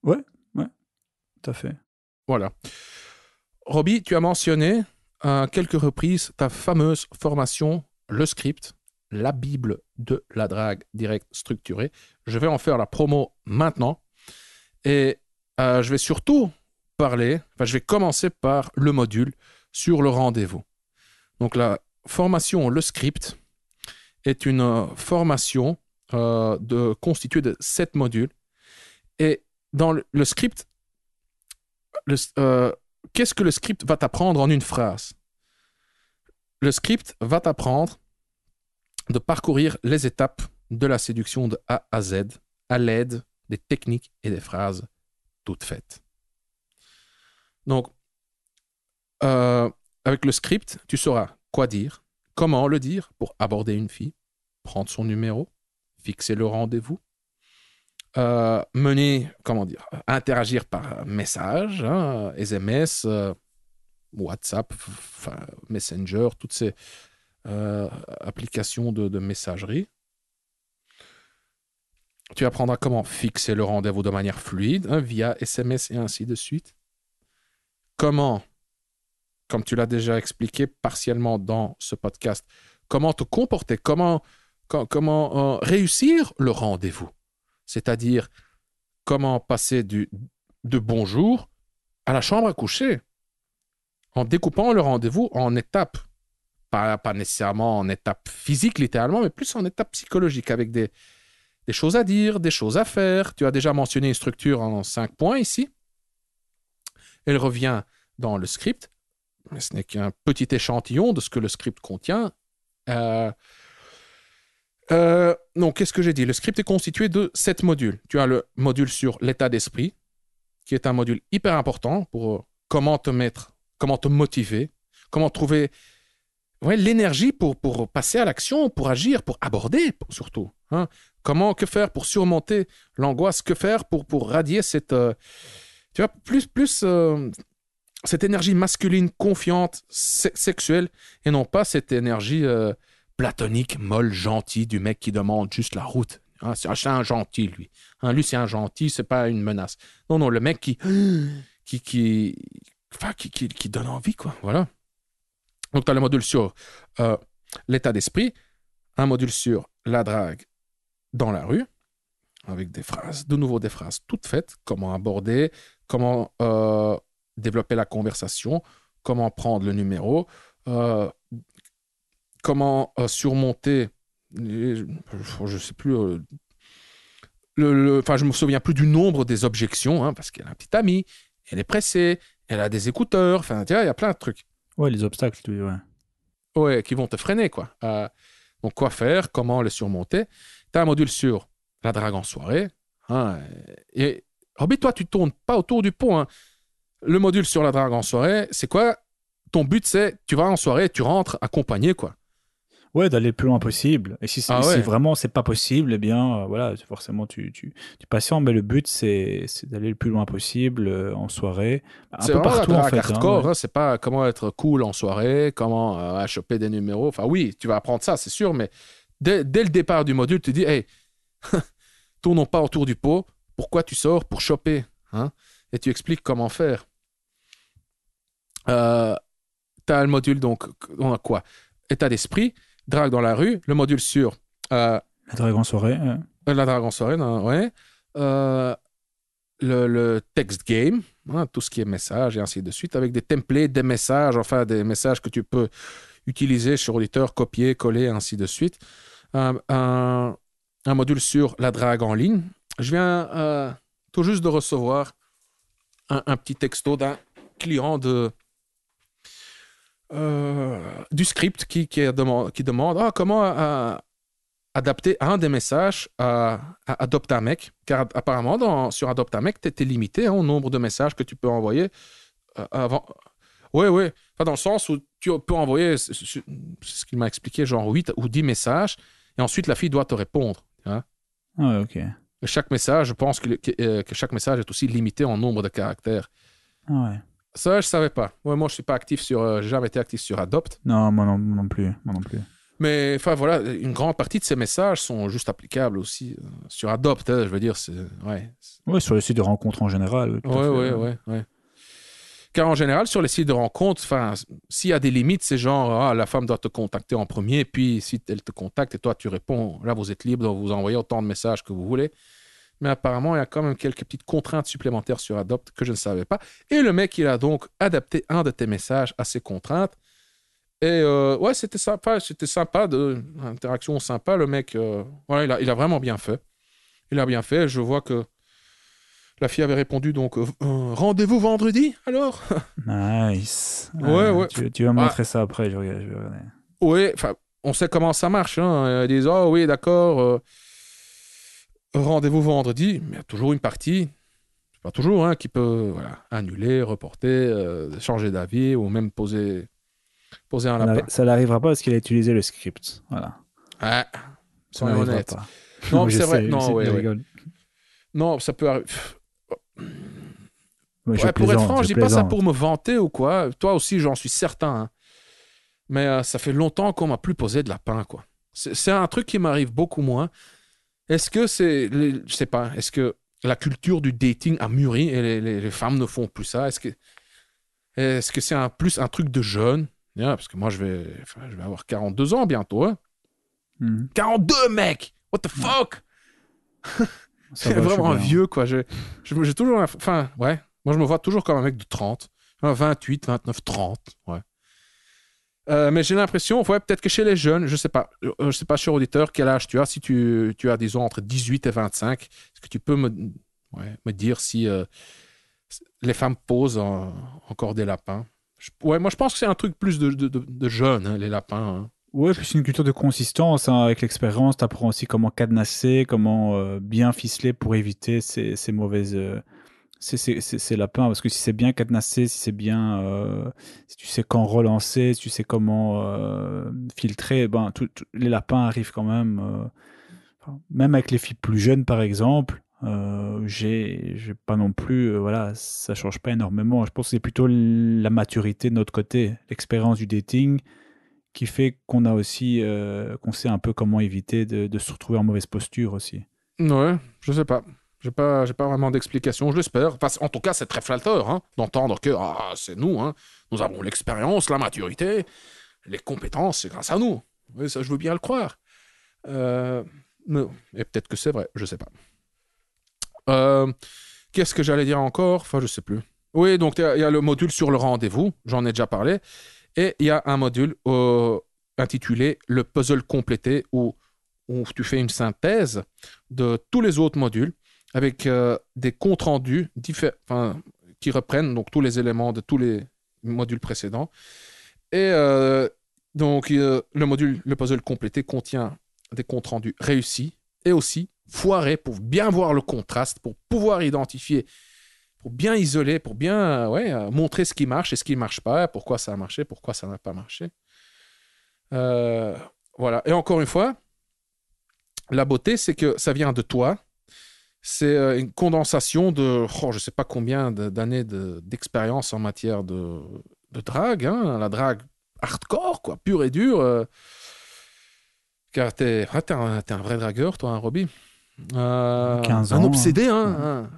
Ouais, tout à fait. Voilà. Roby, tu as mentionné à quelques reprises ta fameuse formation, le script, la Bible de la drague directe structurée. Je vais en faire la promo maintenant. Et je vais surtout je vais commencer par le module sur le rendez-vous. Donc la formation, le script, est une formation constituée de 7 modules. Et dans le script, qu'est-ce que le script va t'apprendre en une phrase? Le script va t'apprendre de parcourir les étapes de la séduction de A à Z à l'aide des techniques et des phrases toutes faites. Donc, avec le script, tu sauras quoi dire, comment le dire pour aborder une fille, prendre son numéro, fixer le rendez-vous, interagir par message, hein, SMS, WhatsApp, Messenger, toutes ces applications de messagerie. Tu apprendras comment fixer le rendez-vous de manière fluide, hein, via SMS et ainsi de suite. Comment, comme tu l'as déjà expliqué partiellement dans ce podcast, comment te comporter, comment réussir le rendez-vous. C'est-à-dire, comment passer de bonjour à la chambre à coucher, en découpant le rendez-vous en étapes. Pas nécessairement en étapes physiques, littéralement, mais plus en étapes psychologiques, avec des choses à dire, des choses à faire. Tu as déjà mentionné une structure en 5 points ici. Elle revient dans le script, mais ce n'est qu'un petit échantillon de ce que le script contient. Donc, qu'est-ce que j'ai dit? Le script est constitué de 7 modules. Tu as le module sur l'état d'esprit, qui est un module hyper important pour comment te motiver, comment trouver l'énergie pour passer à l'action, pour agir, pour aborder surtout. Hein. Que faire pour surmonter l'angoisse? Que faire pour radier cette... tu vois, plus cette énergie masculine, confiante, sexuelle, et non pas cette énergie platonique, molle, gentille du mec qui demande juste la route. Hein, c'est un gentil, lui. Hein, lui, c'est un gentil, c'est pas une menace. Non, le mec qui donne envie, quoi. Voilà. Donc, tu as le module sur l'état d'esprit, un module sur la drague dans la rue, avec des phrases toutes faites, comment aborder, comment développer la conversation, comment prendre le numéro, comment surmonter, je sais plus, je me souviens plus du nombre des objections, hein, parce qu'elle a un petit ami, elle est pressée, elle a des écouteurs, tu vois, il y a plein de trucs. Ouais, les obstacles, ouais. Ouais, qui vont te freiner, quoi. Donc, quoi faire, comment les surmonter. Tu as un module sur la drague en soirée. Hein, et Roby, toi, tu ne tournes pas autour du pot. Hein. Le module sur la drague en soirée, c'est quoi? Ton but, c'est tu vas en soirée, tu rentres accompagné, quoi. Ouais, d'aller le plus loin possible. Et si vraiment c'est pas possible, eh bien, voilà, forcément tu patientes. Mais le but, c'est d'aller le plus loin possible en soirée. C'est peu partout, la drague en fait. Hardcore, hein, c'est pas comment être cool en soirée, comment choper des numéros. Enfin, oui, tu vas apprendre ça, c'est sûr, mais dès le départ du module, tu dis, hey, tournons pas autour du pot. Pourquoi tu sors? Pour choper. Hein? Et tu expliques comment faire. T'as le module, donc, on a quoi? État d'esprit. Drague dans la rue, le module sur... la drague en soirée. La drague en soirée, ouais. Le text game, hein, tout ce qui est message et ainsi de suite, avec des templates, des messages, enfin des messages que tu peux utiliser sur auditeur, copier, coller, ainsi de suite. Un module sur la drague en ligne. Je viens tout juste de recevoir un petit texto d'un client du script qui demande comment adapter un des messages à Adopte un mec. Car apparemment, sur Adopte un mec, tu étais limité au nombre de messages que tu peux envoyer avant. Oui. Enfin, dans le sens où tu peux envoyer, c'est ce qu'il m'a expliqué, genre 8 ou 10 messages, et ensuite la fille doit te répondre. Hein? Ouais, ok. Et chaque message, je pense que chaque message est aussi limité en nombre de caractères. Ouais. Ça, je savais pas. Ouais, moi, je suis pas actif sur. J'ai jamais été actif sur Adopt. Non, moi non plus. Mais enfin, voilà, une grande partie de ces messages sont juste applicables aussi sur Adopt. Hein, je veux dire, c'est. Ouais, sur les sites de rencontres en général. Tout à fait. Ouais. Car en général, sur les sites de rencontres, enfin, s'il y a des limites, c'est genre, la femme doit te contacter en premier, puis si elle te contacte et toi tu réponds, là vous êtes libre de vous envoyer autant de messages que vous voulez. Mais apparemment, il y a quand même quelques petites contraintes supplémentaires sur Adopt que je ne savais pas. Et le mec, il a donc adapté un de tes messages à ces contraintes. Et ouais, c'était sympa, interaction sympa. Le mec, voilà, il a vraiment bien fait. Il a bien fait. Je vois que la fille avait répondu donc rendez-vous vendredi alors. Nice. Ouais. Tu vas me montrer ça après, je vais regarder. Oui, enfin, on sait comment ça marche. Hein. Ils disent oui, d'accord. Rendez-vous vendredi, mais il y a toujours une partie, pas toujours, hein, qui peut annuler, reporter, changer d'avis ou même poser un lapin. Ça n'arrivera pas parce qu'il a utilisé le script. Voilà. Ouais, Ça soyons n'arrivera honnêtes. pas. Non, mais c'est vrai. Non, je ouais. rigole. Non, ça peut arriver. Ouais, Pour être franc, je dis pas ça plaisante. pour me vanter ou quoi. Toi aussi, j'en suis certain. Hein. Mais ça fait longtemps qu'on m'a plus posé de lapin, quoi. C'est un truc qui m'arrive beaucoup moins. Est-ce que je sais pas, est-ce que la culture du dating a mûri et les femmes ne font plus ça? Est-ce que c'est plus un truc de jeune? Yeah, parce que moi, je vais avoir 42 ans bientôt. Hein? 42, mec! What the fuck? Ça C'est va, vraiment un je suis bien. vieux, quoi. J'ai toujours... Enfin, ouais. Moi, je me vois toujours comme un mec de 30. 28, 29, 30. Ouais. Mais j'ai l'impression, peut-être que chez les jeunes, je sais pas, cher auditeur, quel âge tu as, si tu as, disons, entre 18 et 25, est-ce que tu peux me dire si les femmes posent encore des lapins? Moi, je pense que c'est un truc plus de jeunes, hein, les lapins. Hein. Ouais, puis c'est une culture de consistance. Hein. Avec l'expérience, tu apprends aussi comment cadenasser, comment bien ficeler pour éviter ces mauvaises... ces lapins, parce que si c'est bien cadenassé, si c'est bien, si tu sais quand relancer, si tu sais comment filtrer, ben les lapins arrivent quand même. Même avec les filles plus jeunes, par exemple, j'ai pas non plus, voilà, ça change pas énormément. Je pense que c'est plutôt la maturité de notre côté, l'expérience du dating, qui fait qu'on a aussi, qu'on sait un peu comment éviter de se retrouver en mauvaise posture aussi. Ouais, je sais pas. J'ai pas vraiment d'explication, je l'espère. Enfin, en tout cas, c'est très flatteur hein, d'entendre que c'est nous, hein. Nous avons l'expérience, la maturité, les compétences, c'est grâce à nous. Oui, ça, je veux bien le croire. Et peut-être que c'est vrai, je sais pas. Qu'est-ce que j'allais dire encore? Enfin, je sais plus. Oui, donc il y a le module sur le rendez-vous, j'en ai déjà parlé. Et il y a un module intitulé le puzzle complété où tu fais une synthèse de tous les autres modules avec des comptes rendus qui reprennent donc tous les éléments de tous les modules précédents. Et donc le puzzle complété contient des comptes rendus réussis et aussi foirés pour bien voir le contraste, pour pouvoir identifier, pour bien isoler, pour bien montrer ce qui marche et ce qui ne marche pas, pourquoi ça a marché, pourquoi ça n'a pas marché. Voilà. Et encore une fois, la beauté, c'est que ça vient de toi. C'est une condensation de, je ne sais pas combien d'années d'expérience en matière de drague, hein, la drague hardcore, quoi, pure et dure. Car t'es un vrai dragueur, toi, hein, Robbie. 15 ans. Un obsédé, hein. Ouais. Hein.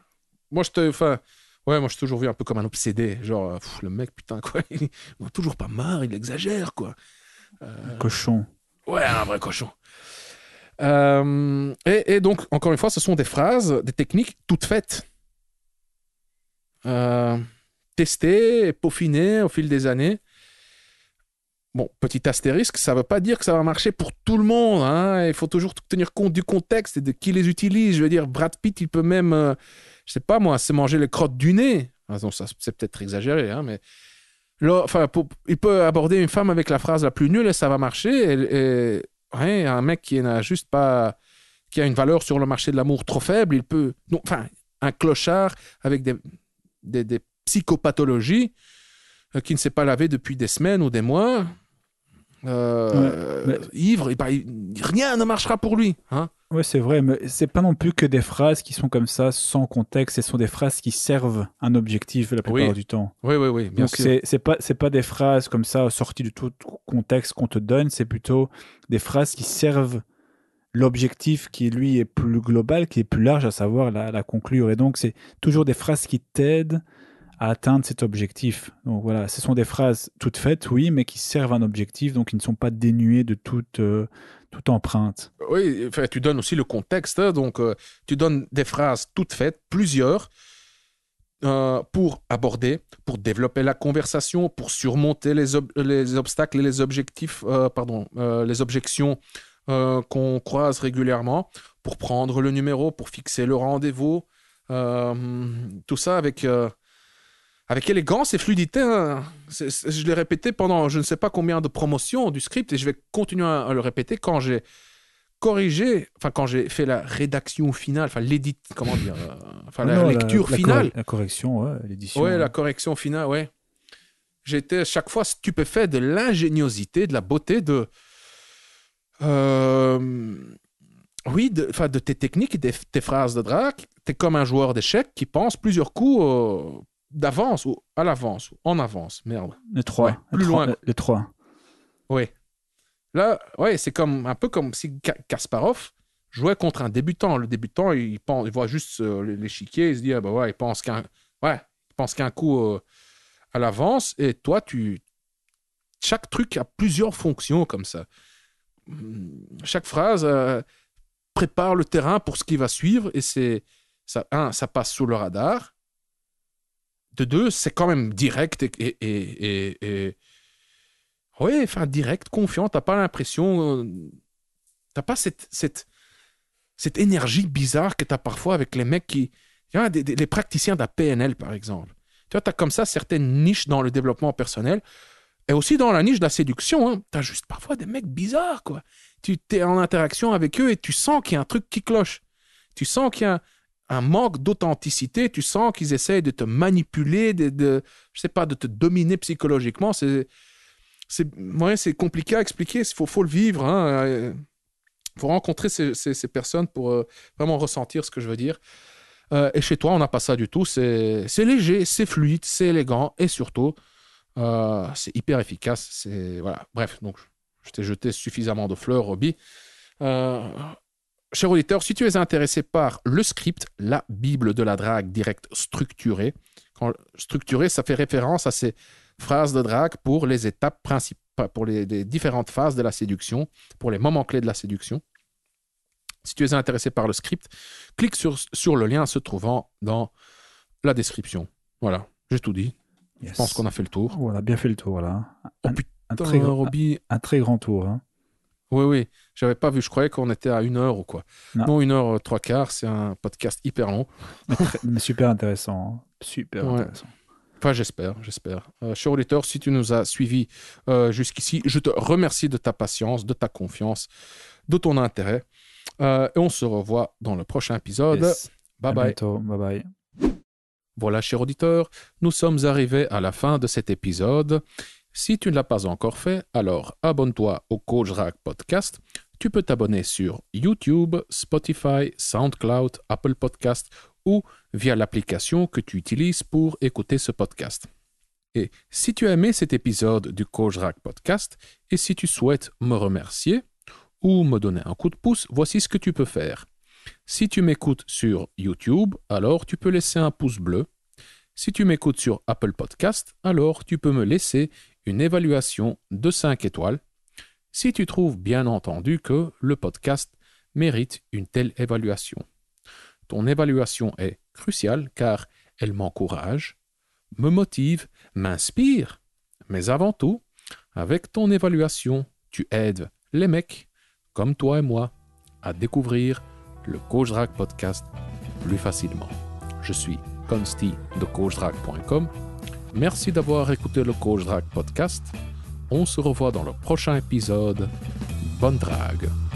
Moi, je suis toujours vu un peu comme un obsédé. Genre, le mec, putain, quoi, il n'a toujours pas marre, il exagère, quoi. Cochon. Ouais, un vrai cochon. Et donc, encore une fois, ce sont des phrases, des techniques toutes faites. Testées, peaufinées au fil des années. Bon, petit astérisque, ça ne veut pas dire que ça va marcher pour tout le monde. Hein. Il faut toujours tenir compte du contexte et de qui les utilise. Je veux dire, Brad Pitt, il peut même, je sais pas moi, se manger les crottes du nez. Non, ça, c'est peut-être exagéré, hein, mais là, il peut aborder une femme avec la phrase la plus nulle et ça va marcher. Ouais, un mec qui n'a juste pas... qui a une valeur sur le marché de l'amour trop faible, il peut... Non, enfin, un clochard avec des psychopathologies qui ne s'est pas lavé depuis des semaines ou des mois, ivre, rien ne marchera pour lui. Hein. Ouais, c'est vrai, mais c'est pas non plus que des phrases qui sont comme ça, sans contexte. Ce sont des phrases qui servent un objectif la plupart du temps. Oui, bien Donc, sûr. c'est pas des phrases comme ça, sorties du tout contexte qu'on te donne. C'est plutôt des phrases qui servent l'objectif qui, lui, est plus global, qui est plus large, à savoir la conclure. Et donc, c'est toujours des phrases qui t'aident à atteindre cet objectif. Donc voilà, ce sont des phrases toutes faites, oui, mais qui servent un objectif, donc qui ne sont pas dénuées de toute empreinte. Oui, enfin, tu donnes aussi le contexte, hein, donc tu donnes des phrases toutes faites, plusieurs, pour aborder, pour développer la conversation, pour surmonter les obstacles et les objectifs, les objections qu'on croise régulièrement, pour prendre le numéro, pour fixer le rendez-vous, tout ça avec élégance et fluidité. Hein. Je l'ai répété pendant je ne sais pas combien de promotions du script et je vais continuer à le répéter quand j'ai corrigé, enfin quand j'ai fait la rédaction finale, enfin l'édit, comment dire, la lecture finale. La correction, ouais, l'édition. Ouais, la correction finale, ouais. J'étais chaque fois stupéfait de l'ingéniosité, de la beauté de tes techniques et tes phrases de drague. T'es comme un joueur d'échecs qui pense plusieurs coups d'avance ou à l'avance ou en avance. Merde. Le 3. Ouais, plus loin. Le 3. Oui. Là, ouais, c'est un peu comme si Kasparov jouait contre un débutant. Le débutant, il voit juste l'échiquier, il se dit, ah bah ouais, il pense qu'un coup à l'avance. Et toi, chaque truc a plusieurs fonctions comme ça. Chaque phrase prépare le terrain pour ce qui va suivre et ça passe sous le radar. De deux, c'est quand même direct et oui, enfin direct, confiant. T'as pas l'impression, t'as pas cette énergie bizarre que t'as parfois avec les mecs les praticiens de la PNL par exemple. Tu vois, t'as comme ça certaines niches dans le développement personnel et aussi dans la niche de la séduction. Hein, t'as juste parfois des mecs bizarres quoi. Tu es en interaction avec eux et tu sens qu'il y a un truc qui cloche. Tu sens qu'il y a un manque d'authenticité, tu sens qu'ils essayent de te manipuler, je sais pas, de te dominer psychologiquement. C'est compliqué à expliquer, il faut le vivre. Il faut rencontrer ces personnes pour vraiment ressentir ce que je veux dire. Et chez toi, on n'a pas ça du tout. C'est léger, c'est fluide, c'est élégant et surtout, c'est hyper efficace. Voilà. Bref, donc je t'ai jeté suffisamment de fleurs, Roby. Cher auditeur, si tu es intéressé par le script, la Bible de la drague directe structurée, structurée, ça fait référence à ces phrases de drague pour les étapes principales, pour les différentes phases de la séduction, pour les moments clés de la séduction. Si tu es intéressé par le script, clique sur le lien se trouvant dans la description. Voilà, j'ai tout dit. Yes. Je pense qu'on a fait le tour. On a bien fait le tour, là. Un très grand tour. Hein. Oui, j'avais pas vu, je croyais qu'on était à 1 heure ou quoi. Non, 1h03, c'est un podcast hyper long. Mais super intéressant. Hein. Super intéressant. Enfin, j'espère. Cher auditeur, si tu nous as suivis jusqu'ici, je te remercie de ta patience, de ta confiance, de ton intérêt. Et on se revoit dans le prochain épisode. Yes. Bye à bye. Bientôt. Bye bye. Voilà, cher auditeur, nous sommes arrivés à la fin de cet épisode. Si tu ne l'as pas encore fait, alors abonne-toi au Coach Drague Podcast. Tu peux t'abonner sur YouTube, Spotify, SoundCloud, Apple Podcast ou via l'application que tu utilises pour écouter ce podcast. Et si tu as aimé cet épisode du Coach Drague Podcast et si tu souhaites me remercier ou me donner un coup de pouce, voici ce que tu peux faire. Si tu m'écoutes sur YouTube, alors tu peux laisser un pouce bleu. Si tu m'écoutes sur Apple Podcast, alors tu peux me laisser une évaluation de 5 étoiles. Si tu trouves bien entendu que le podcast mérite une telle évaluation. Ton évaluation est cruciale car elle m'encourage, me motive, m'inspire. Mais avant tout, avec ton évaluation, tu aides les mecs comme toi et moi à découvrir le Coach Drague Podcast plus facilement. Je suis Consti de coachdrague.com. Merci d'avoir écouté le Coach Drague Podcast. On se revoit dans le prochain épisode. bonne drague.